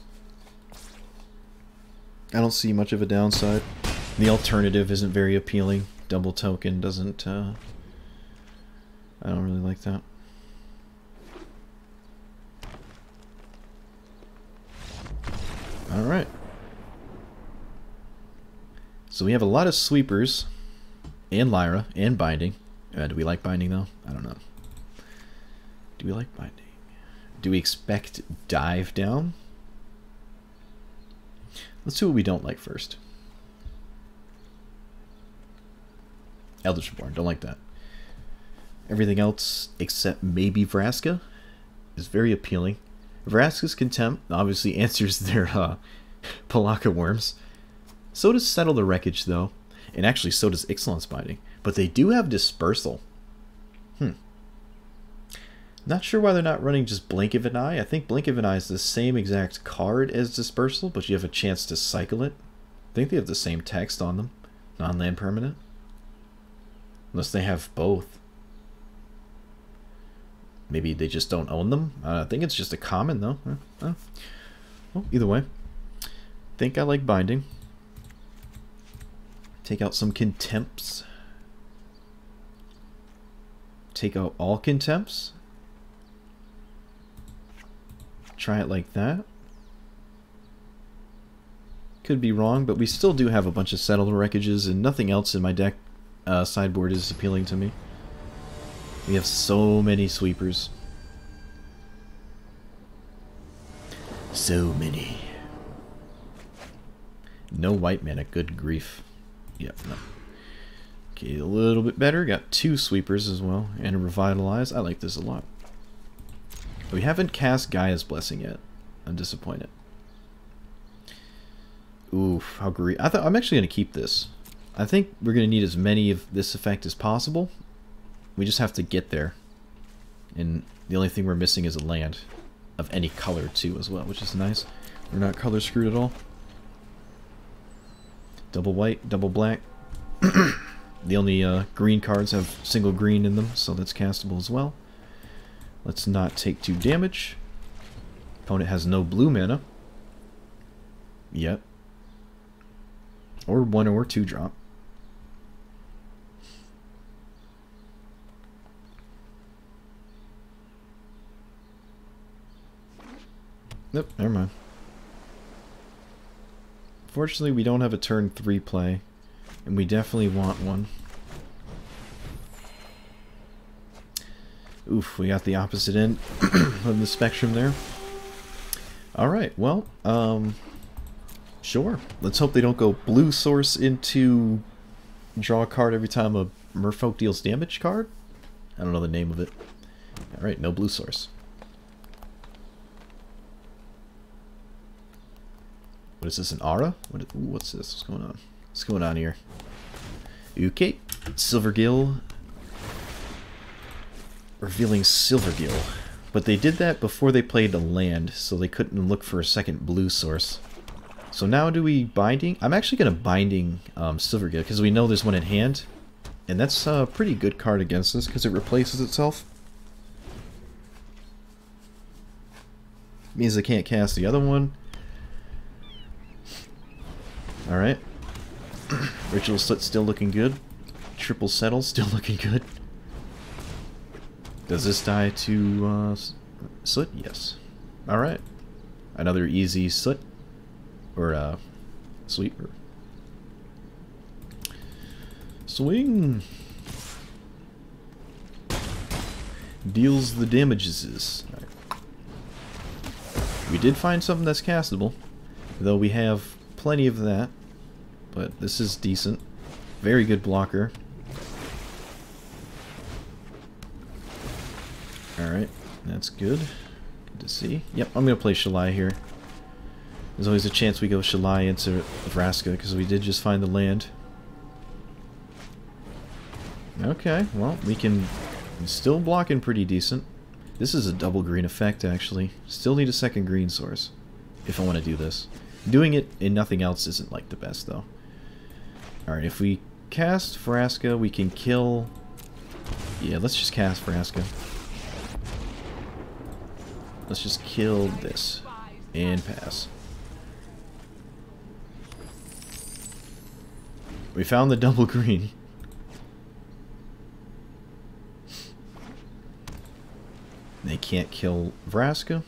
I don't see much of a downside. The alternative isn't very appealing. Double token doesn't, I don't really like that. Alright. So we have a lot of sweepers, and Lyra, and binding. Do we like binding though? I don't know. Do we like binding? Do we expect dive down? Let's see what we don't like first. Eldritch Reborn, don't like that. Everything else except maybe Vraska is very appealing. Vraska's Contempt obviously answers their Pelakka Wurms. So does Settle the Wreckage though. And actually so does Ixalan's Binding. But they do have Dispersal. Not sure why they're not running just Blink of an Eye. I think Blink of an Eye is the same exact card as Dispersal, but you have a chance to cycle it. I think they have the same text on them. Non-land permanent. Unless they have both. Maybe they just don't own them. I think it's just a common, though. Well, either way. Think I like binding. Take out some contempts. Take out all contempts. Try it like that. Could be wrong, but we still do have a bunch of settled wreckages, and nothing else in my deck sideboard is appealing to me. We have so many sweepers. So many. No white mana, good grief. Yep, no. Okay, a little bit better. Got 2 sweepers as well, and a Revitalize. I like this a lot. We haven't cast Gaia's Blessing yet. I'm disappointed. Oof, how great. I'm actually going to keep this. I think we're going to need as many of this effect as possible. We just have to get there. And the only thing we're missing is a land. Of any color, too, as well, which is nice. We're not color screwed at all. Double white, double black. The only green cards have single green in them, so that's castable as well. Let's not take 2 damage. Opponent has no blue mana. Yet. Or 1 or 2 drop. Nope, never mind. Fortunately, we don't have a turn 3 play, and we definitely want one. Oof, we got the opposite end of the spectrum there. Alright, well, sure. Let's hope they don't go blue source into draw a card every time a Merfolk deals damage card. I don't know the name of it. Alright, no blue source. What is this, an aura? What's this? What's going on? What's going on here? Okay, Silvergill. Revealing Silvergill. But they did that before they played a land, so they couldn't look for a second blue source. So now do we binding? I'm actually going to binding Silvergill, because we know there's one in hand. And that's a pretty good card against us, because it replaces itself. Means I can't cast the other one. Alright. Ritual Slit still looking good. Triple Settle still looking good. Does this die to Slit? Yes. Alright. Another easy Slit. Or Sweeper. Swing! Deals the damages. Right. We did find something that's castable. Though we have plenty of that, but this is decent. Very good blocker. Alright, that's good. Good to see. Yep, I'm going to play Shalai here. There's always a chance we go Shalai into Vraska, because we did just find the land. Okay, well, we can still block in pretty decent. This is a double green effect, actually. Still need a second green source, if I want to do this. Doing it in nothing else isn't like the best though. Alright, if we cast Vraska, we can kill... Yeah, let's just cast Vraska. Let's just kill this. And pass. We found the double green. They can't kill Vraska.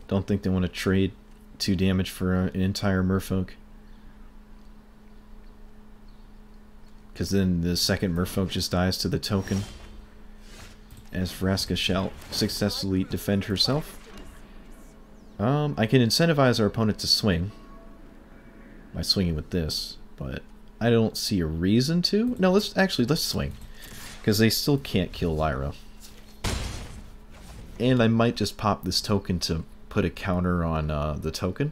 Don't think they want to trade 2 damage for an entire Merfolk. Because then the second Merfolk just dies to the token. As Vraska shall successfully defend herself. I can incentivize our opponent to swing. By swinging with this. But I don't see a reason to. No, let's swing. Because they still can't kill Lyra. And I might just pop this token to put a counter on the token.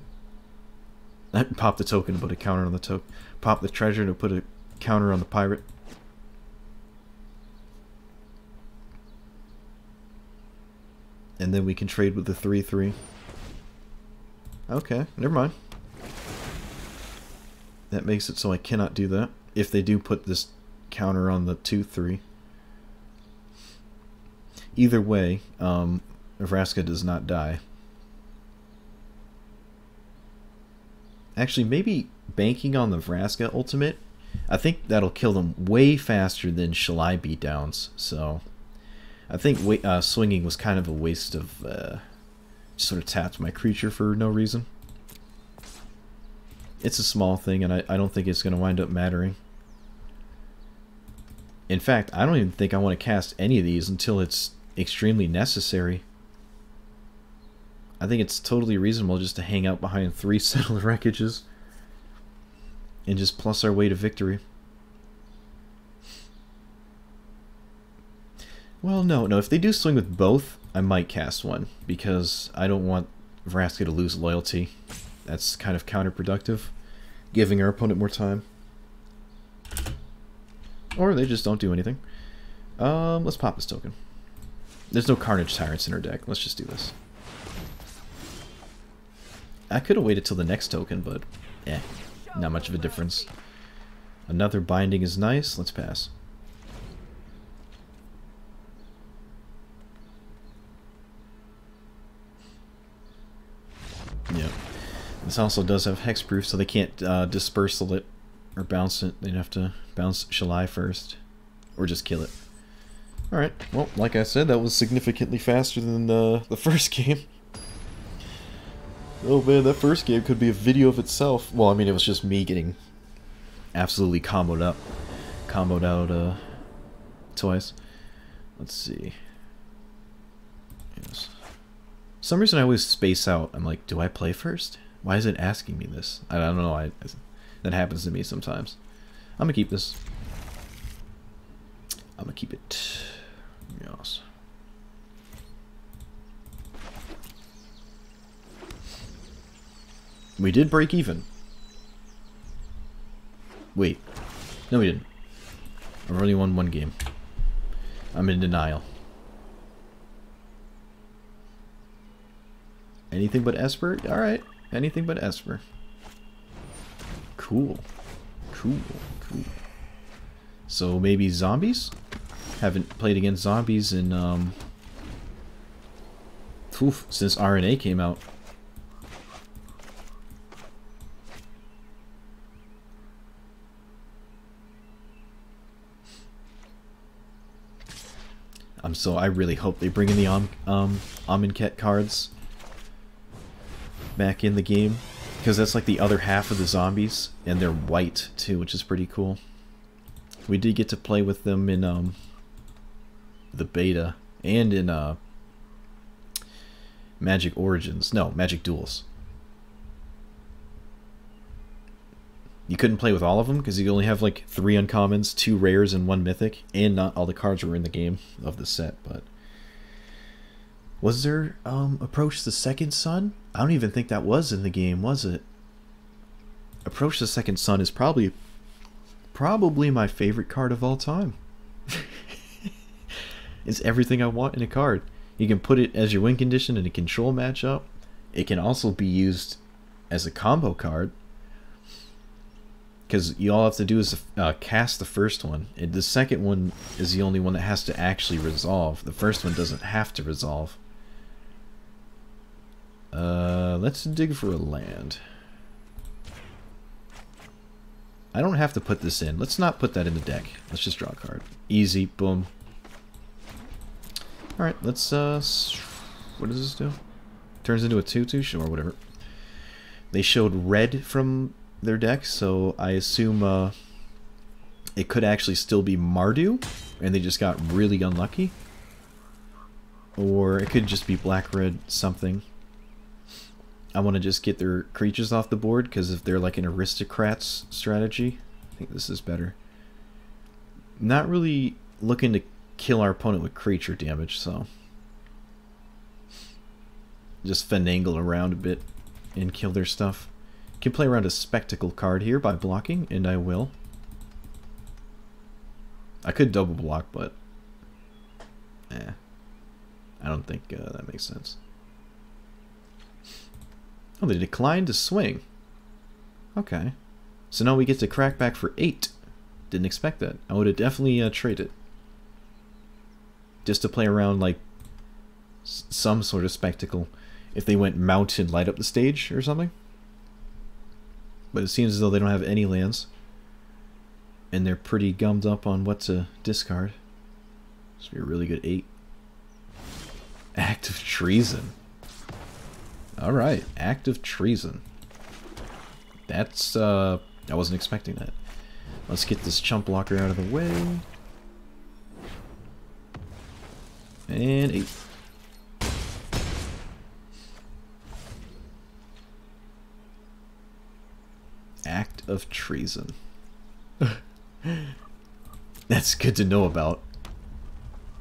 Pop the token to put a counter on the token. Pop the treasure to put a counter on the pirate. And then we can trade with the 3/3. Okay, never mind. That makes it so I cannot do that. If they do put this counter on the 2/3. either way, Vraska does not die. Actually, maybe banking on the Vraska ultimate, I think that'll kill them way faster than Shalai beatdowns. So I think swinging was kind of a waste of... just sort of tapped my creature for no reason. It's a small thing, and I don't think it's going to wind up mattering. In fact, I don't even think I want to cast any of these until it's extremely necessary. I think it's totally reasonable just to hang out behind 3 Settled Wreckages and just plus our way to victory. Well, no, if they do swing with both, I might cast one, because I don't want Vraska to lose loyalty. That's kind of counterproductive, giving our opponent more time. Or they just don't do anything. Let's pop this token. There's no Carnage Tyrants in our deck. Let's just do this. I could have waited till the next token, but not much of a difference. Another Binding is nice. Let's pass. Yeah. This also does have hexproof, so they can't dispersal it or bounce it. They'd have to bounce Shalai first, or just kill it. Alright, well, like I said, that was significantly faster than the first game. Oh man, that first game could be a video of itself. Well, I mean, it was just me getting absolutely comboed out twice. Let's see. Yes. For some reason I always space out. I'm like, do I play first? Why is it asking me this? I don't know. That happens to me sometimes. I'm gonna keep this. I'm gonna keep it. Yes. We did break even. Wait. No, we didn't. I've only won 1 game. I'm in denial. Anything but Esper? Alright. Anything but Esper. Cool. Cool. So maybe zombies? Haven't played against zombies in, since RNA came out. I really hope they bring in the Amonkhet cards back in the game, because that's like the other half of the zombies, and they're white too, which is pretty cool. We did get to play with them in the beta and in Magic Origins. No, Magic Duels. You couldn't play with all of them because you only have like 3 uncommons, 2 rares, and 1 mythic, and not all the cards were in the game of the set. But was there Approach the Second Sun? I don't even think that was in the game, was it? Approach the Second Sun is probably my favorite card of all time. It's everything I want in a card. You can put it as your win condition in a control matchup. It can also be used as a combo card, because you all have to do is cast the first one. The second one is the only one that has to actually resolve. The first one doesn't have to resolve. Let's dig for a land. I don't have to put this in. Let's not put that in the deck. Let's just draw a card. Easy, boom. Alright, let's, what does this do? Turns into a 2/2? Sure, whatever. They showed red from their deck, so I assume it could actually still be Mardu, and they just got really unlucky. Or it could just be black-red something. I want to just get their creatures off the board, because if they're like an aristocrats strategy, I think this is better. Not really looking to kill our opponent with creature damage, so just finagle around a bit and kill their stuff. Can play around a spectacle card here by blocking, and I will. I could double block, but I don't think that makes sense. Oh, they declined to swing. Okay. So now we get to crack back for 8. Didn't expect that. I would have definitely traded. just to play around like some sort of spectacle if they went mount and light up the stage or something. But it seems as though they don't have any lands. And they're pretty gummed up on what to discard. This would be a really good 8. Act of treason. Alright, act of treason. That's, I wasn't expecting that. Let's get this chump blocker out of the way. And 8. Act of treason. That's good to know about.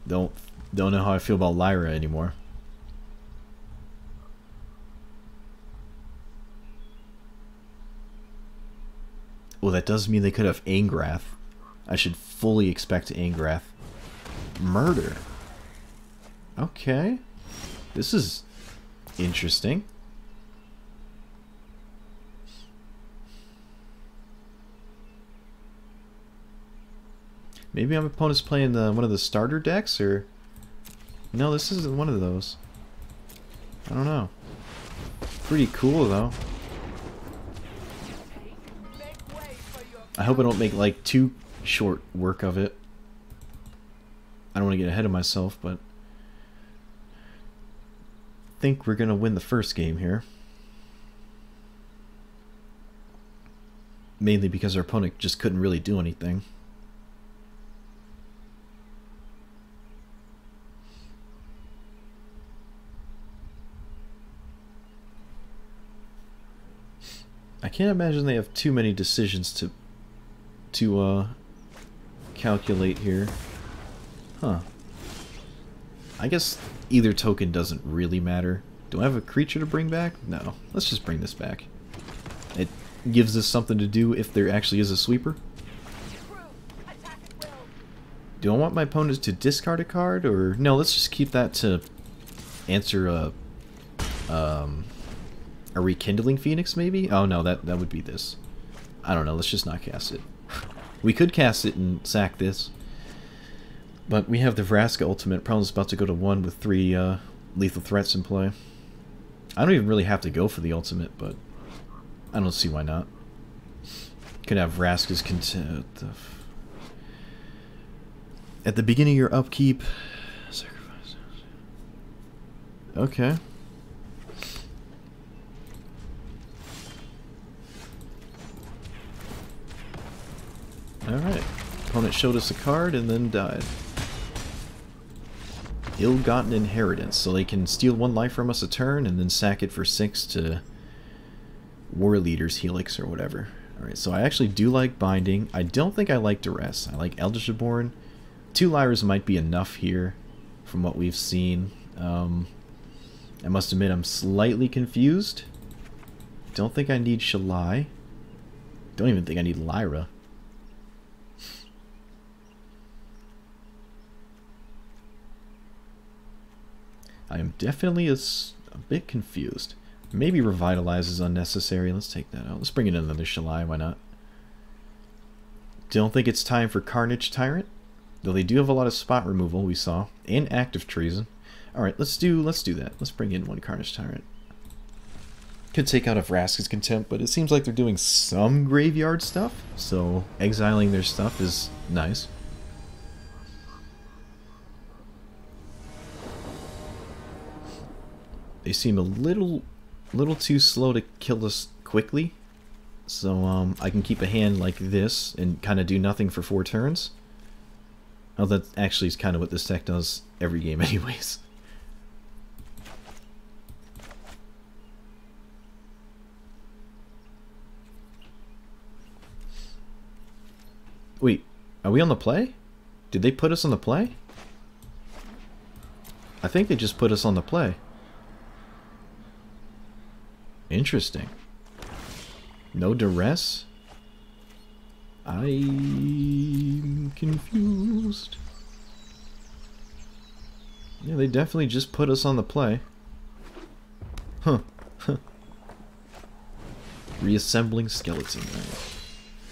Don't know how I feel about Lyra anymore. Well, that does mean they could have Angrath. I should fully expect Angrath. Murder. Okay. This is interesting. Maybe my opponent's playing one of the starter decks, or... No, this isn't one of those. I don't know. Pretty cool, though. I hope I don't make, like, too short work of it. I don't want to get ahead of myself, but... I think we're going to win the first game here. Mainly because our opponent just couldn't really do anything. I can't imagine they have too many decisions to calculate here. Huh. I guess either token doesn't really matter. Do I have a creature to bring back? No. Let's just bring this back. It gives us something to do if there actually is a sweeper. Do I want my opponents to discard a card, or... No, let's just keep that to answer a Rekindling Phoenix, maybe? Oh no, that would be this. I don't know, let's just not cast it. We could cast it and sack this. But we have the Vraska ultimate. Problem's about to go to 1 with 3 lethal threats in play. I don't even really have to go for the ultimate, but I don't see why not. Could have Vraska's content. At the beginning of your upkeep, sacrifice. Okay. Alright. Opponent showed us a card and then died. Ill-gotten inheritance, so they can steal 1 life from us a turn and then sack it for 6 to War Leader's Helix or whatever. Alright, so I actually do like Binding. I don't think I like Duress. I like Eldritch Reborn. 2 Lyras might be enough here from what we've seen. I must admit I'm slightly confused. Don't think I need Shalai. Don't even think I need Lyra. I am definitely a bit confused. Maybe Revitalize is unnecessary. Let's take that out. Let's bring in another Shalai. Why not? Don't think it's time for Carnage Tyrant. Though they do have a lot of spot removal, we saw. And active treason. Alright, let's do that. Let's bring in 1 Carnage Tyrant. Could take out a Vraska's Contempt, but it seems like they're doing some graveyard stuff. So exiling their stuff is nice. They seem a little too slow to kill us quickly. So I can keep a hand like this and kind of do nothing for 4 turns. Oh, that actually is kind of what this deck does every game anyways. Wait, are we on the play? Did they put us on the play? I think they just put us on the play. Interesting. No duress? I'm confused. Yeah, they definitely just put us on the play. Huh. Reassembling skeleton.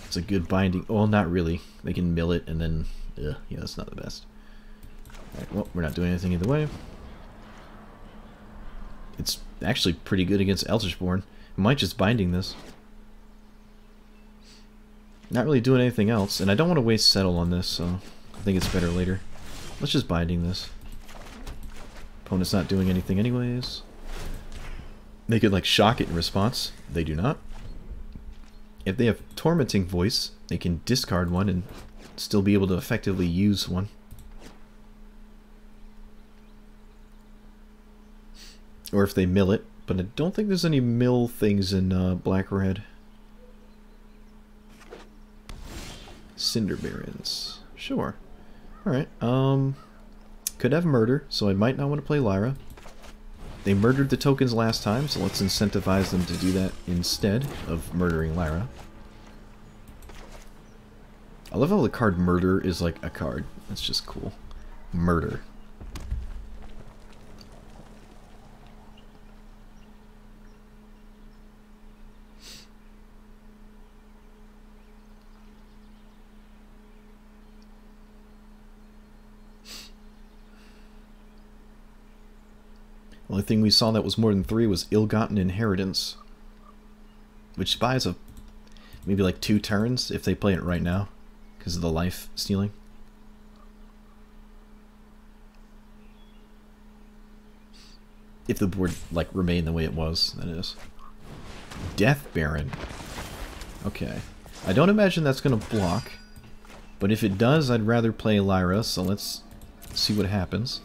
It's a good binding. Well, not really. They can mill it and then... yeah, that's not the best. Alright, well, we're not doing anything either way. It's actually pretty good against Eldritch Born. I might just binding this. Not really doing anything else, and I don't want to waste Settle on this, so I think it's better later. Let's just binding this. Opponent's not doing anything anyways. They could, like, shock it in response. They do not. If they have Tormenting Voice, they can discard one and still be able to effectively use one. Or if they mill it, but I don't think there's any mill things in Black-Red. Cinder Barons. Sure. Alright, could have Murder, so I might not want to play Lyra. They murdered the tokens last time, so let's incentivize them to do that instead of murdering Lyra. I love how the card Murder is like a card. That's just cool. Murder. The only thing we saw that was more than 3 was Ill-Gotten Inheritance, which buys a maybe like 2 turns if they play it right now because of the life stealing. If the board like remained the way it was, that is. Death Baron. Okay. I don't imagine that's going to block, but if it does, I'd rather play Lyra, so let's see what happens.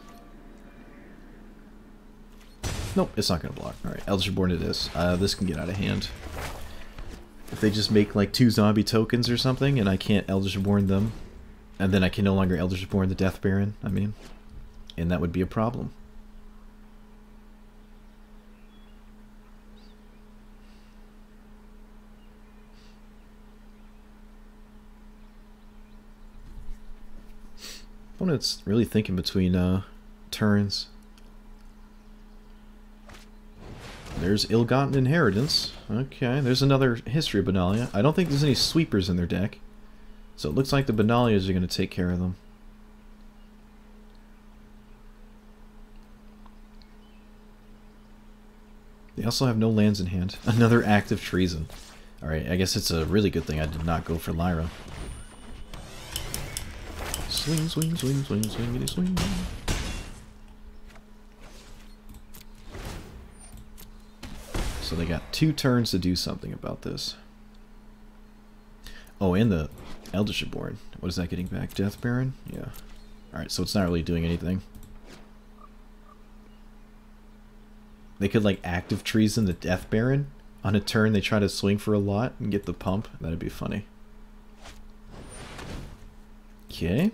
Nope, it's not going to block. Alright, Eldritch Born it is. This can get out of hand. If they just make like 2 zombie tokens or something, and I can't Eldritch Born them, and then I can no longer Eldritch Born the Death Baron, I mean, and that would be a problem. Opponent's really thinking between turns. There's Ill-Gotten Inheritance. Okay, there's another History of Benalia. I don't think there's any sweepers in their deck. So it looks like the Benalias are going to take care of them. They also have no lands in hand. Another act of treason. Alright, I guess it's a really good thing I did not go for Lyra. Swing, swing, swing, swing, swingity, swing. So they got 2 turns to do something about this. Oh, and the Eldritch Born. What is that getting back? Death Baron? Yeah. Alright, so it's not really doing anything. They could, like, active treason the Death Baron. On a turn, they try to swing for a lot and get the pump. That'd be funny. Okay.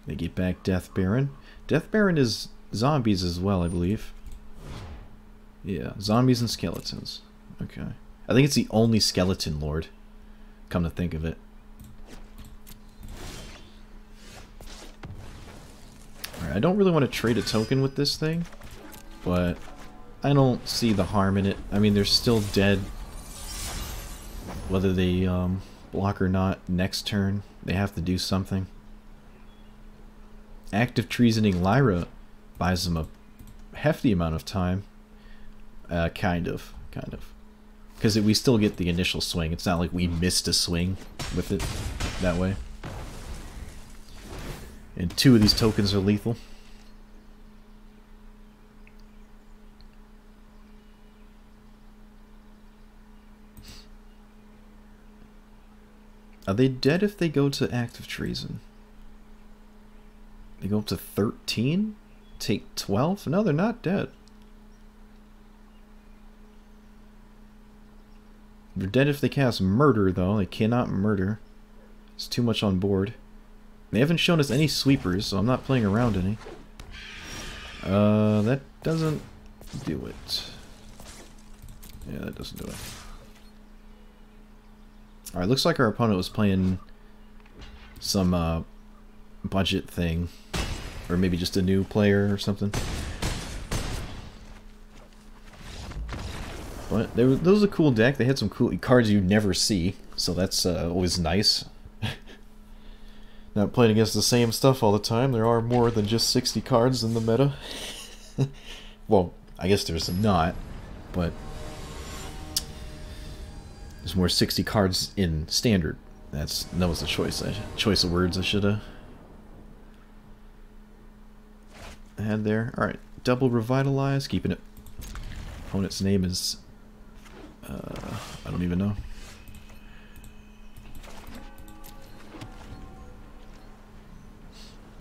They get back Death Baron. Death Baron is zombies as well, I believe. Yeah, zombies and skeletons. Okay. I think it's the only skeleton lord, come to think of it. Alright, I don't really want to trade a token with this thing, but I don't see the harm in it. I mean, they're still dead. Whether they block or not, next turn, they have to do something. Active treasoning Lyra buys them a hefty amount of time. Kind of. Because we still get the initial swing. It's not like we missed a swing with it that way. And 2 of these tokens are lethal. Are they dead if they go to active treason? They go up to 13? Take 12? No, they're not dead. They're dead if they cast Murder, though. They cannot murder. It's too much on board. They haven't shown us any sweepers, so I'm not playing around any. That doesn't do it. Yeah, that doesn't do it. Alright, looks like our opponent was playing some budget thing. Or maybe just a new player or something. But that was a cool deck. They had some cool cards you never see, so that's always nice. Not playing against the same stuff all the time. There are more than just 60 cards in the meta. Well, I guess there's not, but there's more 60 cards in standard. That was the choice. Choice of words I should have had there. All right, double revitalize, keeping it. Opponent's name is I don't even know.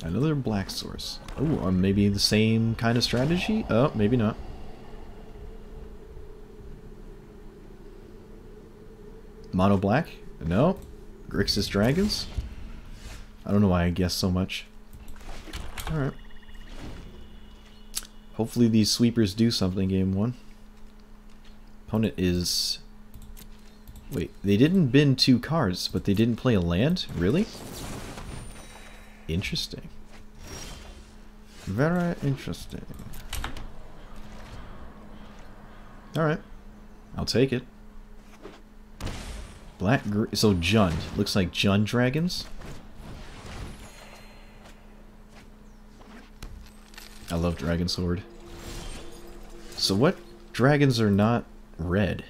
Another black source. Oh, maybe the same kind of strategy? Oh, maybe not. Mono black? No. Grixis Dragons? I don't know why I guessed so much. Alright. Hopefully these sweepers do something game one. Opponent is... Wait, they didn't bin 2 cards, but they didn't play a land? Really? Interesting. Very interesting. Alright. I'll take it. So Jund. Looks like Jund dragons. I love Dragon Sword. So what dragons are not red?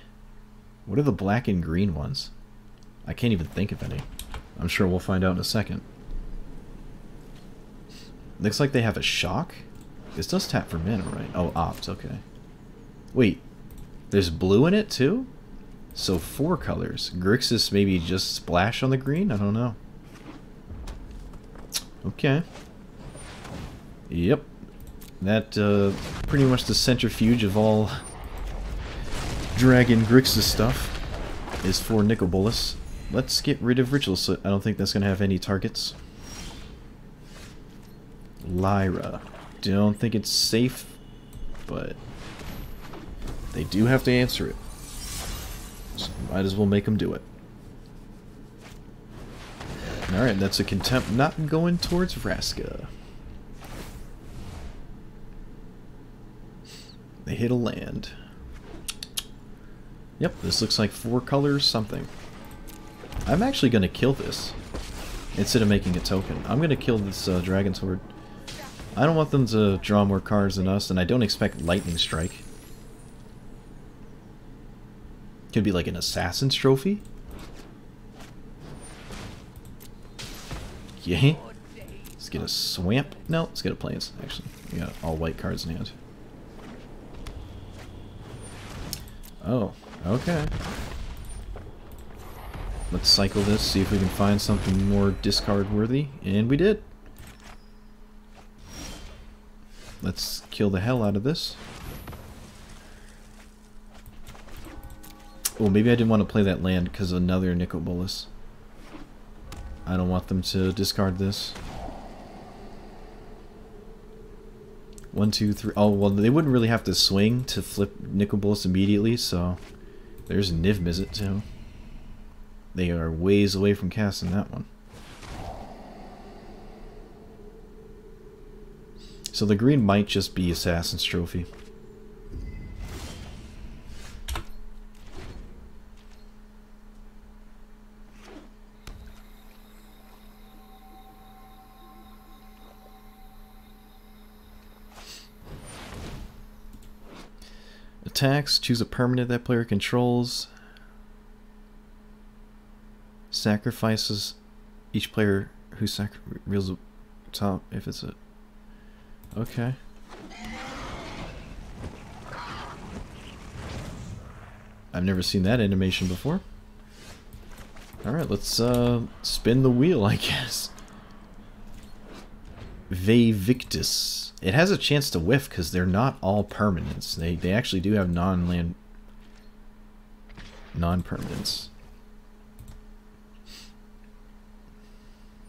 What are the black and green ones? I can't even think of any. I'm sure we'll find out in a second. Looks like they have a shock? This does tap for mana, right? Oh, opt, okay. Wait, there's blue in it too? So 4 colors. Grixis maybe just splash on the green? I don't know. Okay. Yep. That, pretty much the centrifuge of all Dragon Grixis stuff is for Nicol Bolas. Let's get rid of Ritual Soot. I don't think that's going to have any targets. Lyra. Don't think it's safe, but they do have to answer it. So might as well make them do it. Alright, that's a contempt not going towards Vraska. They hit a land. Yep, this looks like 4 colors something. I'm actually going to kill this instead of making a token. I'm going to kill this Dragon Sword. I don't want them to draw more cards than us, and I don't expect Lightning Strike. Could be like an Assassin's Trophy. Yeah. Let's get a Swamp. No, let's get a Plains, actually. We got all white cards in hand. Oh, okay. Let's cycle this, see if we can find something more discard worthy. And we did. Let's kill the hell out of this. Oh, maybe I didn't want to play that land because of another Nicol Bolas. I don't want them to discard this. 1, 2, 3. Oh, well, they wouldn't really have to swing to flip Nicol Bolas immediately, so there's Niv Mizzet too. They are ways away from casting that one. So the green might just be Assassin's Trophy. Attacks, choose a permanent that player controls. Sacrifices each player who reveals a top if it's a... Okay. I've never seen that animation before. Alright, let's spin the wheel, I guess. Vevictus. It has a chance to whiff because they're not all permanents. They actually do have non-permanents.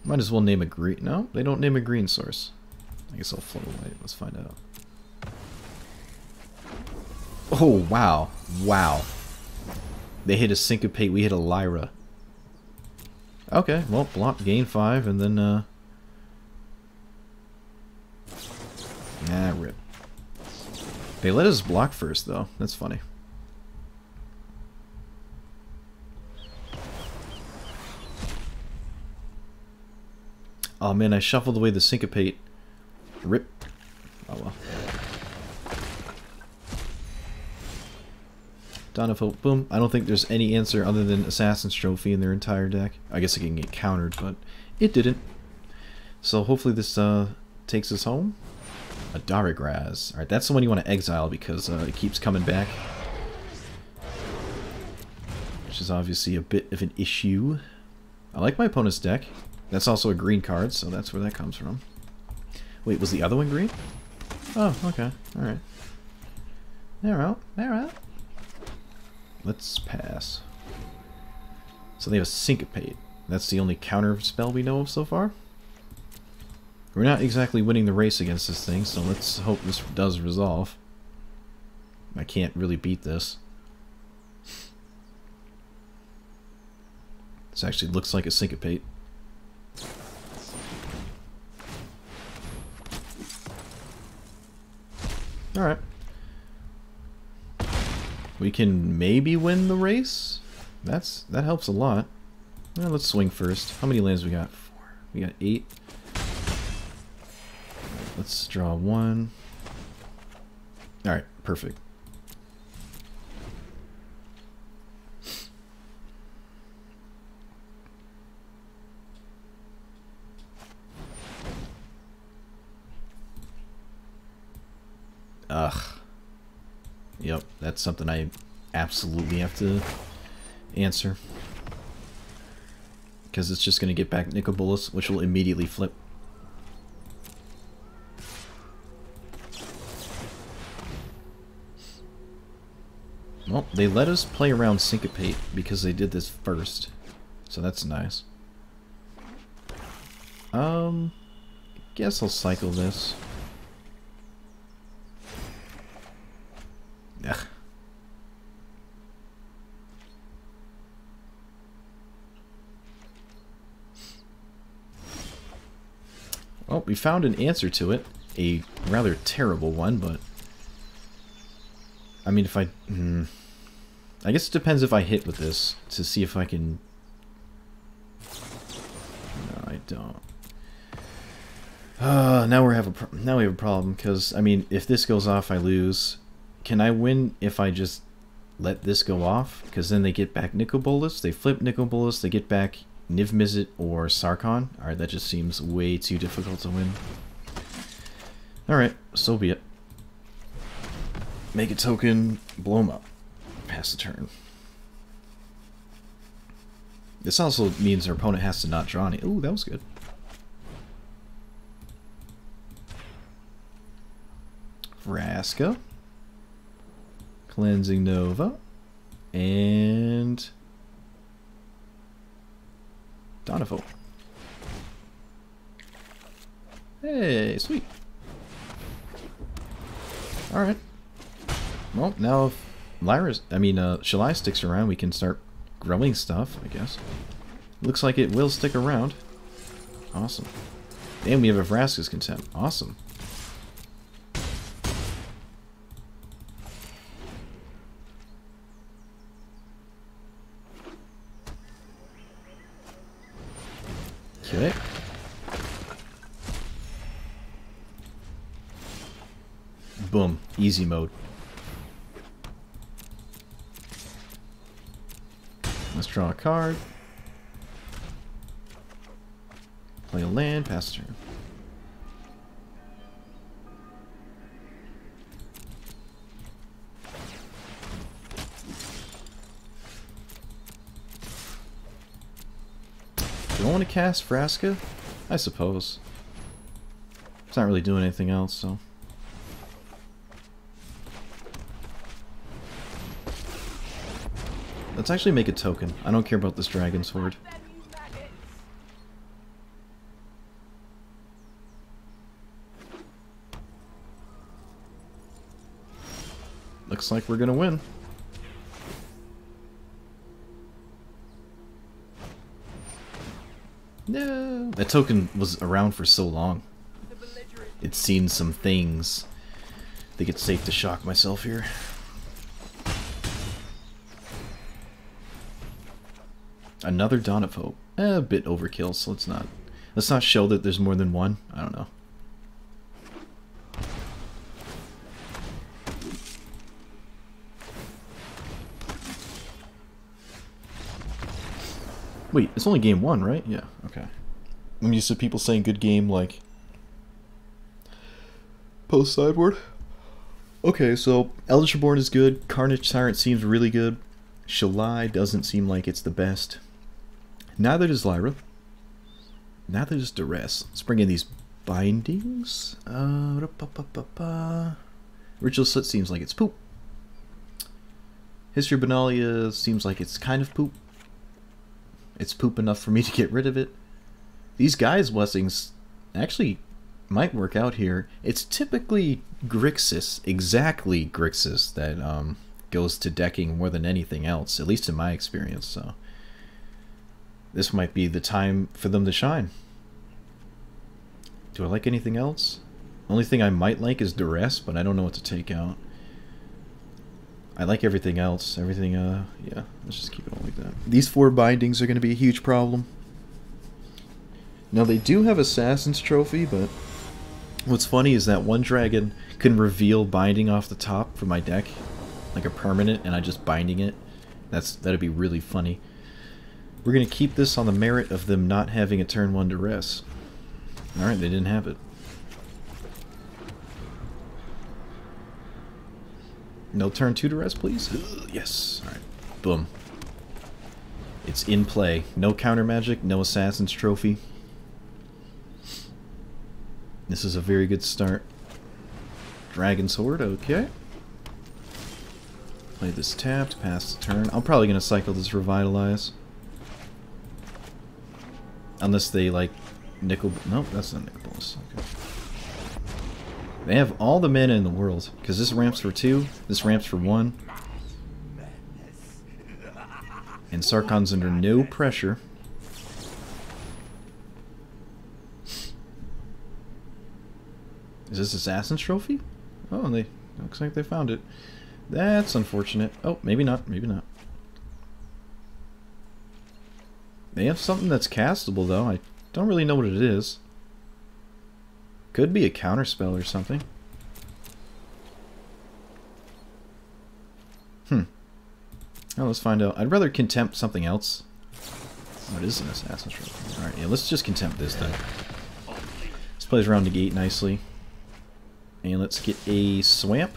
Might as well name a green... No, they don't name a green source. I guess I'll float away. Let's find out. Oh, wow. Wow. They hit a Syncopate, we hit a Lyra. Okay, well, block, gain 5, and then, nah, rip. They let us block first, though. That's funny. Oh man, I shuffled away the syncopate. Rip. Oh well. Dawn of Hope, boom. I don't think there's any answer other than Assassin's Trophy in their entire deck. I guess it can get countered, but it didn't. So hopefully this takes us home. A Darigraz. Alright, that's the one you want to exile because it keeps coming back. Which is obviously a bit of an issue. I like my opponent's deck. That's also a green card, so that's where that comes from. Wait, was the other one green? Oh, okay. Alright. They're out. They're out. Let's pass. So they have a Syncopate. That's the only counter spell we know of so far. We're not exactly winning the race against this thing, so let's hope this does resolve. I can't really beat this. This actually looks like a Syncopate. Alright. We can maybe win the race? That helps a lot. Well, let's swing first. How many lands we got? 4. We got 8. Let's draw 1. Alright, perfect. Ugh. Yep, that's something I absolutely have to answer. Because it's just going to get back Nicol, which will immediately flip. Well, they let us play around Syncopate because they did this first. So that's nice. Guess I'll cycle this. Ugh. Well, we found an answer to it. A rather terrible one, but... I mean, if I... I guess it depends if I hit with this, to see if I can... No, I don't. Now we have a problem, because, I mean, if this goes off, I lose. Can I win if I just let this go off? Because then they get back Nicol Bolas, they flip Nicol Bolas, they get back Niv-Mizzet or Sarkhan. Alright, that just seems way too difficult to win. Alright, so be it. Make a token, blow him up. Pass the turn. This also means our opponent has to not draw any. Ooh, that was good. Vraska. Cleansing Nova. And... Dawn of Hope. Hey, sweet. Alright. Well, now if Shalai sticks around, we can start growing stuff, I guess. Looks like it will stick around. Awesome. And we have a Vraska's Contempt. Awesome. Okay. Boom. Easy mode. Let's draw a card. Play a land, pass turn. Do I want to cast Vraska? I suppose. It's not really doing anything else, so... Let's actually make a token. I don't care about this Dragon Sword. Looks like we're gonna win. No. That token was around for so long. It's seen some things. I think it's safe to shock myself here. Another Dawn of Hope. A bit overkill, so let's not Let's not show that there's more than one. I don't know. Wait, it's only game 1, right? Yeah, okay. I'm used to people saying good game, like, post sideboard. Okay, so Eldritch Reborn is good. Carnage Tyrant seems really good. Shalai doesn't seem like it's the best. Neither does Lyra. Neither does Duress. Let's bring in these bindings. Ritual Slit seems like it's poop. History of Benalia seems like it's kind of poop. It's poop enough for me to get rid of it. These Gaia's Blessings actually might work out here. It's typically Grixis, exactly Grixis, that goes to decking more than anything else, at least in my experience, so this might be the time for them to shine. Do I like anything else? Only thing I might like is Duress, but I don't know what to take out. I like everything else. Everything, yeah, let's just keep it all like that. These 4 bindings are going to be a huge problem. Now, they do have Assassin's Trophy, but what's funny is that one dragon can reveal binding off the top for my deck, like a permanent, and I just binding it. That'd be really funny. We're going to keep this on the merit of them not having a turn 1 Duress. Alright, they didn't have it. No turn 2 Duress, please? Yes. Alright. Boom. It's in play. No counter magic, no Assassin's Trophy. This is a very good start. Dragon Sword, okay. Play this tapped, pass the turn. I'm probably going to cycle this Revitalize. Unless they, like, nickel... Nope, that's not nickel bonus. Okay. They have all the mana in the world, because this ramps for 2, this ramps for 1. And Sarkhan's under no pressure. Is this Assassin's Trophy? Oh, they looks like they found it. That's unfortunate. Oh, maybe not, maybe not. They have something that's castable, though. I don't really know what it is. Could be a counterspell or something. Oh, let's find out. I'd rather contempt something else. Oh, it is an Assassin's Trophy. Alright, yeah, let's just contempt this then. This plays around the gate nicely. And let's get a Swamp.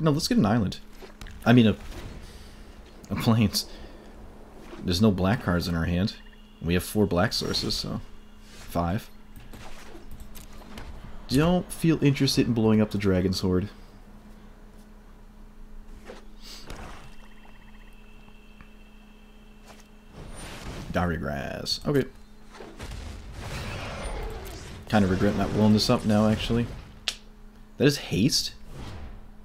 No, let's get an island. I mean, a Plains. There's no black cards in our hand. We have 4 black sources, so 5. Don't feel interested in blowing up the Dragon Sword. Dire Grass. Okay. Kind of regret not blowing this up now, actually. That is haste?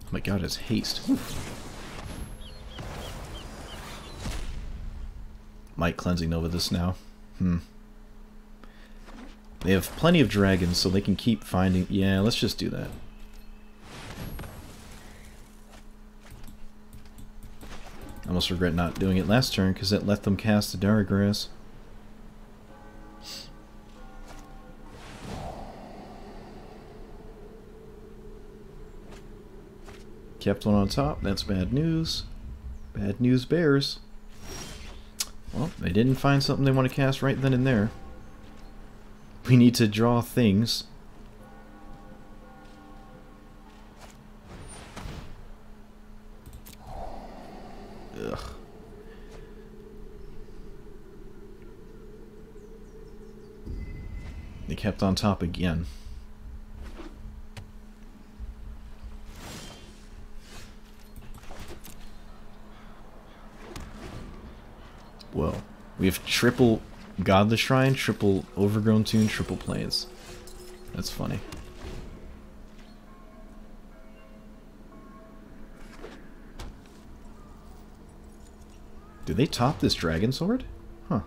Oh my god, it's haste. Oof. Might Cleansing Nova this now. They have plenty of dragons, so they can keep finding... Yeah, let's just do that. I almost regret not doing it last turn, because it let them cast the Dire Grass. Kept one on top, that's bad news. Bad news bears. Well, they didn't find something they want to cast right then and there. We need to draw things. Ugh. They kept on top again. Whoa. We have triple Godless Shrine, triple Overgrown Tomb, triple Plains. That's funny. Do they top this Dragon Sword? Huh.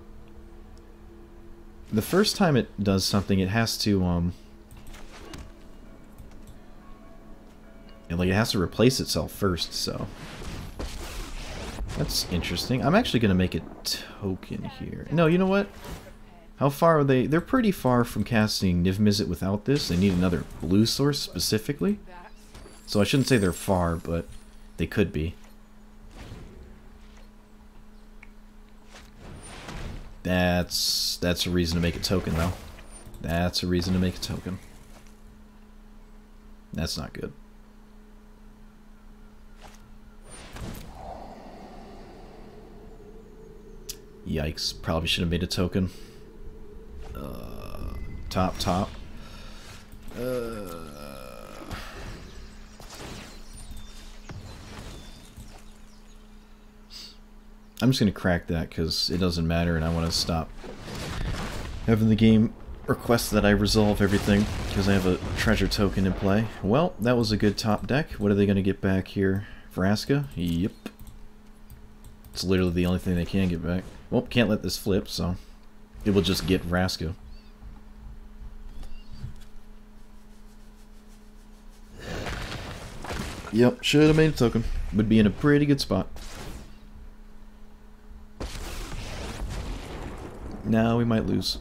The first time it does something, it has to, it has to replace itself first, so... That's interesting. I'm actually going to make a token here. No, you know what? How far are they? They're pretty far from casting Niv Mizzet without this. They need another blue source specifically. So I shouldn't say they're far, but they could be. That's a reason to make a token, though. That's a reason to make a token. That's not good. Yikes. Probably should have made a token. Top. I'm just going to crack that because it doesn't matter and I want to stop having the game request that I resolve everything because I have a treasure token in play. Well, that was a good top deck. What are they going to get back here? Vraska? Yep. It's literally the only thing they can get back. Well, can't let this flip, so it will just get Vraska. Yep, should have made a token. Would be in a pretty good spot. Now we might lose.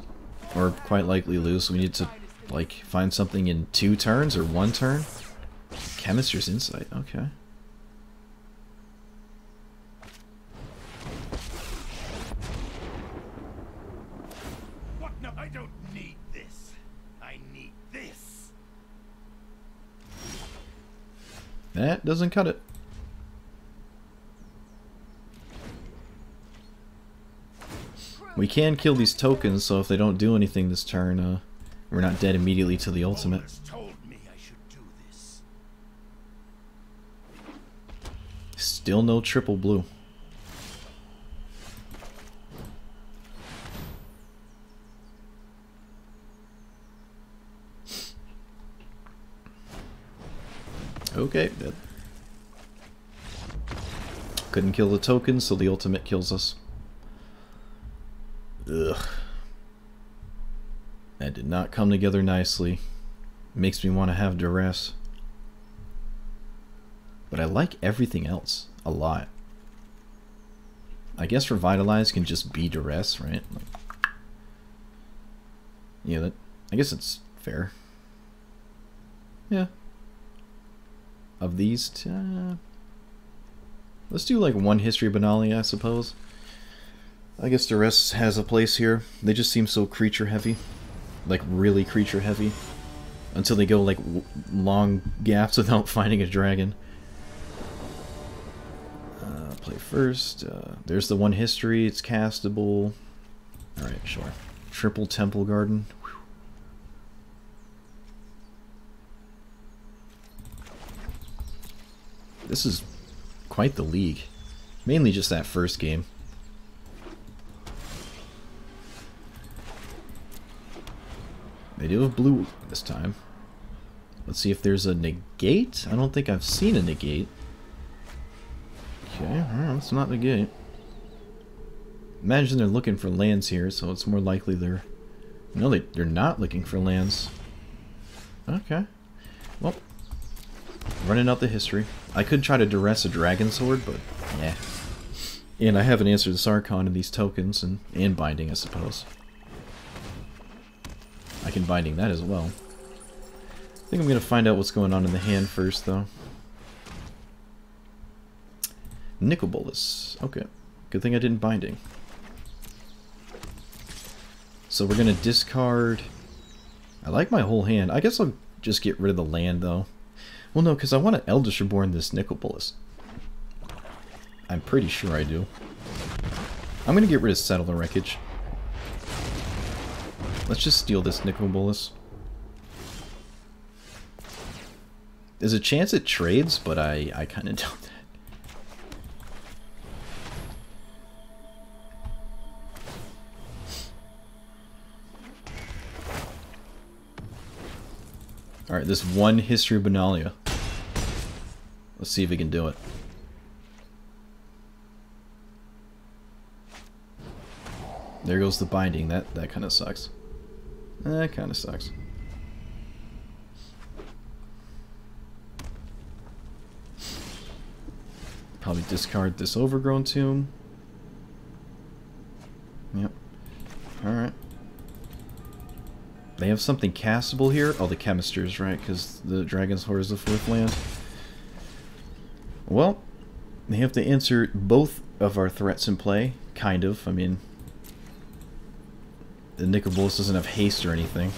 Or quite likely lose. We need to, like, find something in 2 turns or 1 turn. Chemist's Insight, okay. What? No, I don't need this. I need this. That doesn't cut it. We can kill these tokens, so if they don't do anything this turn, we're not dead immediately to the ultimate. Told me I should do this. Still no triple blue. Okay, dead. Couldn't kill the tokens, so the ultimate kills us. Ugh. That did not come together nicely. Makes me want to have duress. But I like everything else a lot. I guess Revitalize can just be duress, right? Like, yeah, I guess it's fair. Yeah. Of these, let's do like 1 History Benalia, I suppose. I guess Duress has a place here. They just seem so creature heavy. Like really creature heavy. Until they go like long gaps without finding a dragon. Play first. There's the 1 History. It's castable. Alright, sure. Triple Temple Garden. Whew. This is quite the league. Mainly just that first game. They do have blue this time. Let's see if there's a negate. I don't think I've seen a negate. Okay, alright, let's not negate. Imagine they're looking for lands here, so it's more likely they're... No, they're not looking for lands. Okay. Well, running out the history. I could try to duress a dragon sword, but yeah. And I haven't answered the Sarkhan in these tokens, and binding, I suppose. I can binding that as well. I think I'm going to find out what's going on in the hand first, though. Nicol Bolas. Okay. Good thing I didn't binding. So we're going to discard... I like my whole hand. I guess I'll just get rid of the land, though. Well, no, because I want to Eldritch Reborn this Nicol Bolas. I'm pretty sure I do. I'm going to get rid of Settle the Wreckage. Let's just steal this Nicol Bolas. There's a chance it trades, but I kind of doubt that. Alright, this 1 History of Benalia. Let's see if we can do it. There goes the binding. That kind of sucks. That kind of sucks. Probably probably discard this Overgrown Tomb. Yep. Alright. They have something castable here? Oh, the Chemisters, right, because the Dragon's Hoard is the 4th land. Well, they have to answer both of our threats in play, kind of. I mean, the Nicol doesn't have haste or anything.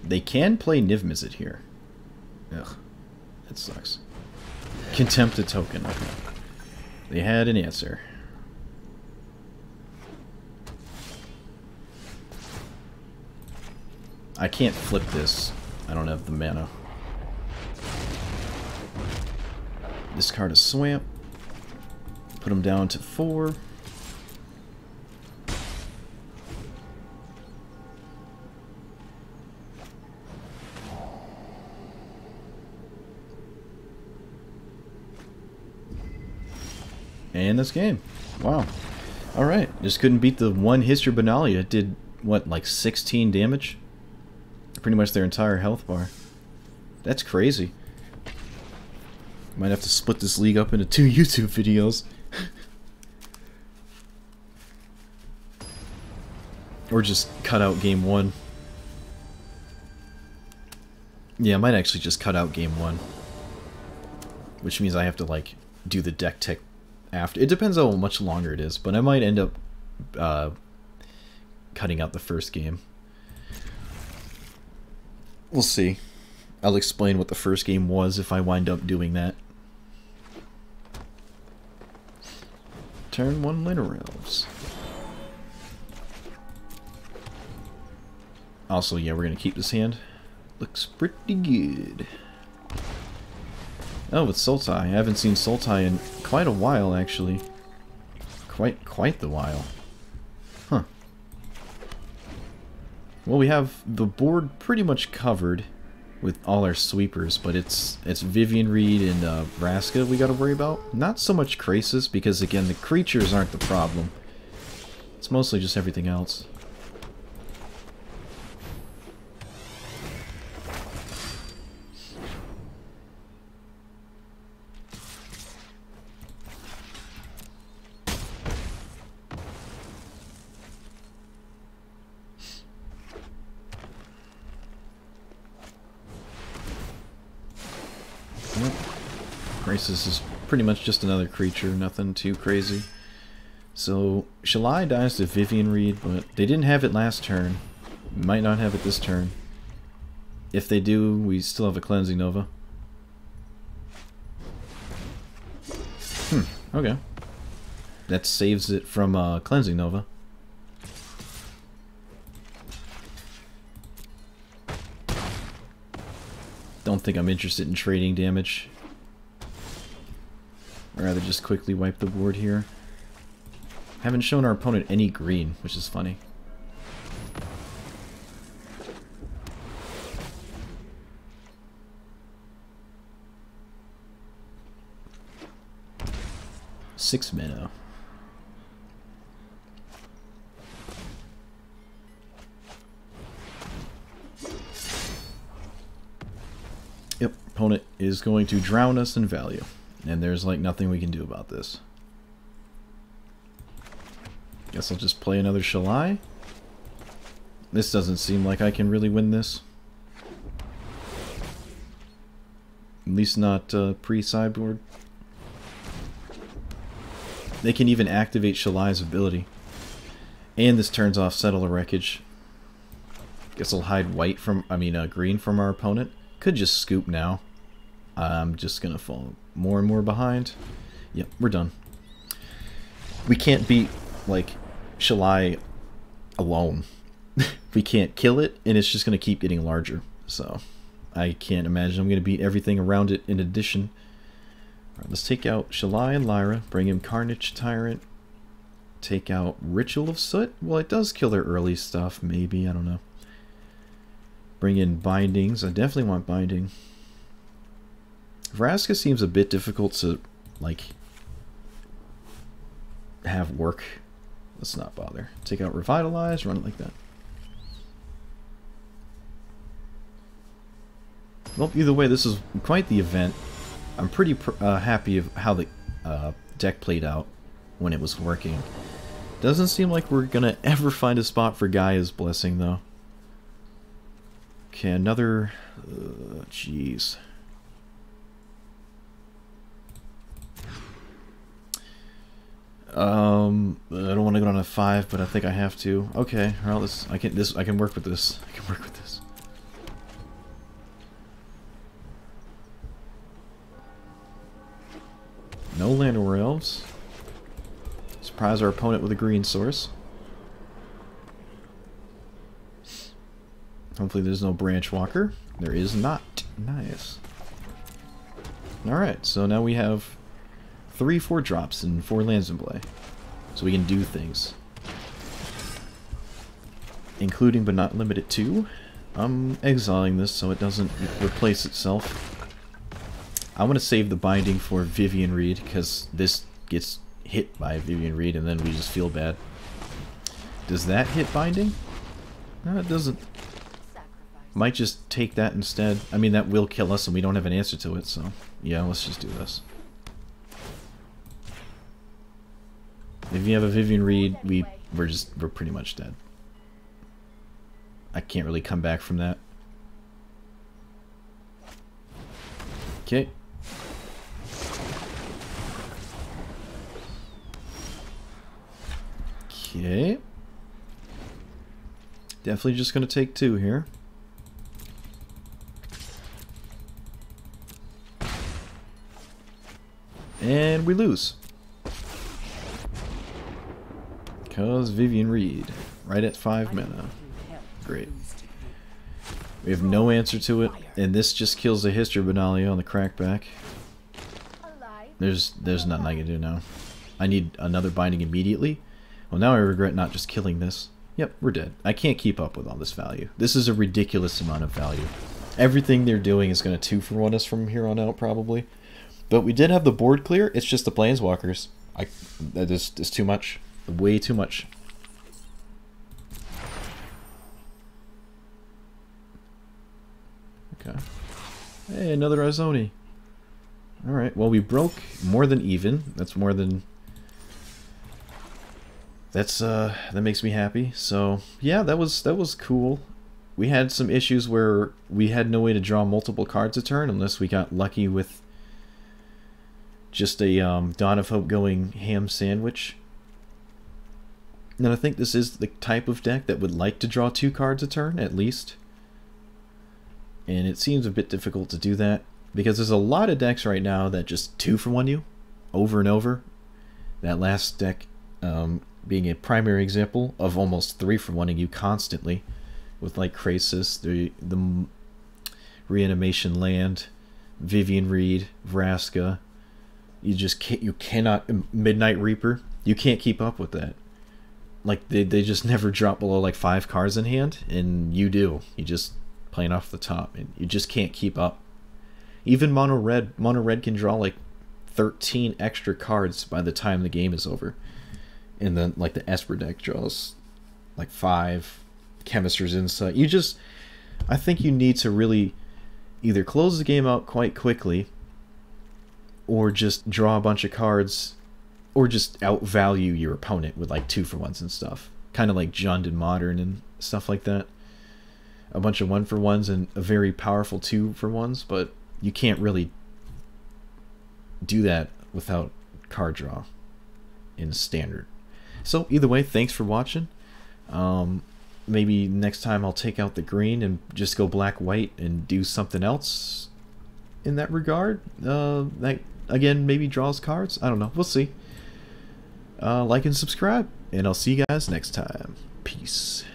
They can play Niv Mizzet here. Ugh, that sucks. Contempt a token, okay. They had an answer. I can't flip this. I don't have the mana. Discard a Swamp. Put him down to 4. And this game. Wow. Alright. Just couldn't beat the one History Benalia. It did, what, like 16 damage? Pretty much their entire health bar. That's crazy. Might have to split this league up into 2 YouTube videos. Or just cut out game 1. Yeah, I might actually just cut out game 1. Which means I have to, like, do the deck tech after. It depends on how much longer it is, but I might end up cutting out the first game. We'll see. I'll explain what the first game was if I wind up doing that. Turn 1 Litter Elves. Also, yeah, we're going to keep this hand. Looks pretty good. Oh, it's Sultai. I haven't seen Sultai in quite a while, actually. Quite the while. Huh. Well, we have the board pretty much covered with all our sweepers, but it's Vivian Reed and Vraska we gotta worry about. Not so much Krasis, because again, the creatures aren't the problem. It's mostly just everything else. Krasis is pretty much just another creature, nothing too crazy. So, Shalai dies to Vivian Reed, but they didn't have it last turn. Might not have it this turn. If they do, we still have a Cleansing Nova. Okay. That saves it from Cleansing Nova. Don't think I'm interested in trading damage. I'd rather just quickly wipe the board here. Haven't shown our opponent any green, which is funny. Six mana. Yep, opponent is going to drown us in value. And there's like nothing we can do about this. Guess I'll just play another Shalai. This doesn't seem like I can really win this. At least not pre-sideboard. They can even activate Shalai's ability. And this turns off Settle the Wreckage. Guess I'll hide white from, green from our opponent. Could just scoop now. I'm just gonna fall more and more behind. Yep, we're done. We can't beat, like, Shalai alone. We can't kill it, and it's just gonna keep getting larger. So, I can't imagine I'm gonna beat everything around it in addition. Alright, let's take out Shalai and Lyra, bring in Carnage Tyrant, take out Ritual of Soot. Well, it does kill their early stuff, maybe, I don't know. Bring in Bindings. I definitely want Binding. Vraska seems a bit difficult to, like, have work. Let's not bother. Take out Revitalize, run it like that. Well, either way, this is quite the event. I'm pretty happy of how the deck played out when it was working. Doesn't seem like we're gonna ever find a spot for Gaia's Blessing, though. Okay, another... jeez. I don't want to go on a 5, but I think I have to. Okay, well, I can work with this. I can work with this. No Llanowar Elves. Surprise our opponent with a green source. Hopefully there's no Branch Walker. There is not. Nice. Alright, so now we have 3 4-drops and 4 lands in play. So we can do things. Including but not limited to. I'm exiling this so it doesn't replace itself. I want to save the binding for Vivian Reed because this gets hit by Vivian Reed and then we just feel bad. Does that hit binding? No, it doesn't. Might just take that instead. I mean, that will kill us and we don't have an answer to it, so yeah, let's just do this. If you have a Vivian Reed, we're pretty much dead. I can't really come back from that. Okay. Okay. Definitely just gonna take 2 here. And we lose. Because Vivian Reed, right at 5 mana. Great. We have no answer to it, and this just kills the History Benalia on the crackback. There's nothing I can do now. I need another binding immediately. Well, now I regret not just killing this. Yep, we're dead. I can't keep up with all this value. This is a ridiculous amount of value. Everything they're doing is going to 2-for-1 us from here on out, probably. But we did have the board clear. It's just the Planeswalkers. That is too much. Way too much. Okay. Hey, another Izoni. Alright, well, we broke more than even. That's more than... that makes me happy. So, yeah, that was cool. We had some issues where we had no way to draw multiple cards a turn unless we got lucky with just a Dawn of Hope going ham sandwich. And I think this is the type of deck that would like to draw 2 cards a turn, at least. And it seems a bit difficult to do that, because there's a lot of decks right now that just 2-for-1 you, over and over. That last deck being a primary example of almost 3-for-1ing you constantly, with like Krasis, the Reanimation Land, Vivian Reed, Vraska. You cannot, Midnight Reaper, you can't keep up with that. Like, they just never drop below, like, 5 cards in hand, and you do. You just playing off the top, and you just can't keep up. Even Mono Red can draw, like, 13 extra cards by the time the game is over. And then, like, the Esper deck draws, like, 5. Chemist's Insight. I think you need to really either close the game out quite quickly, or just draw a bunch of cards, or just outvalue your opponent with like 2-for-1s and stuff. Kind of like Jund in Modern and stuff like that. A bunch of 1-for-1s and a very powerful 2-for-1s, but you can't really do that without card draw in Standard. So either way, thanks for watching. Maybe next time I'll take out the green and just go black-white and do something else in that regard. That, again, maybe draws cards. I don't know. We'll see. Like and subscribe, and I'll see you guys next time. Peace.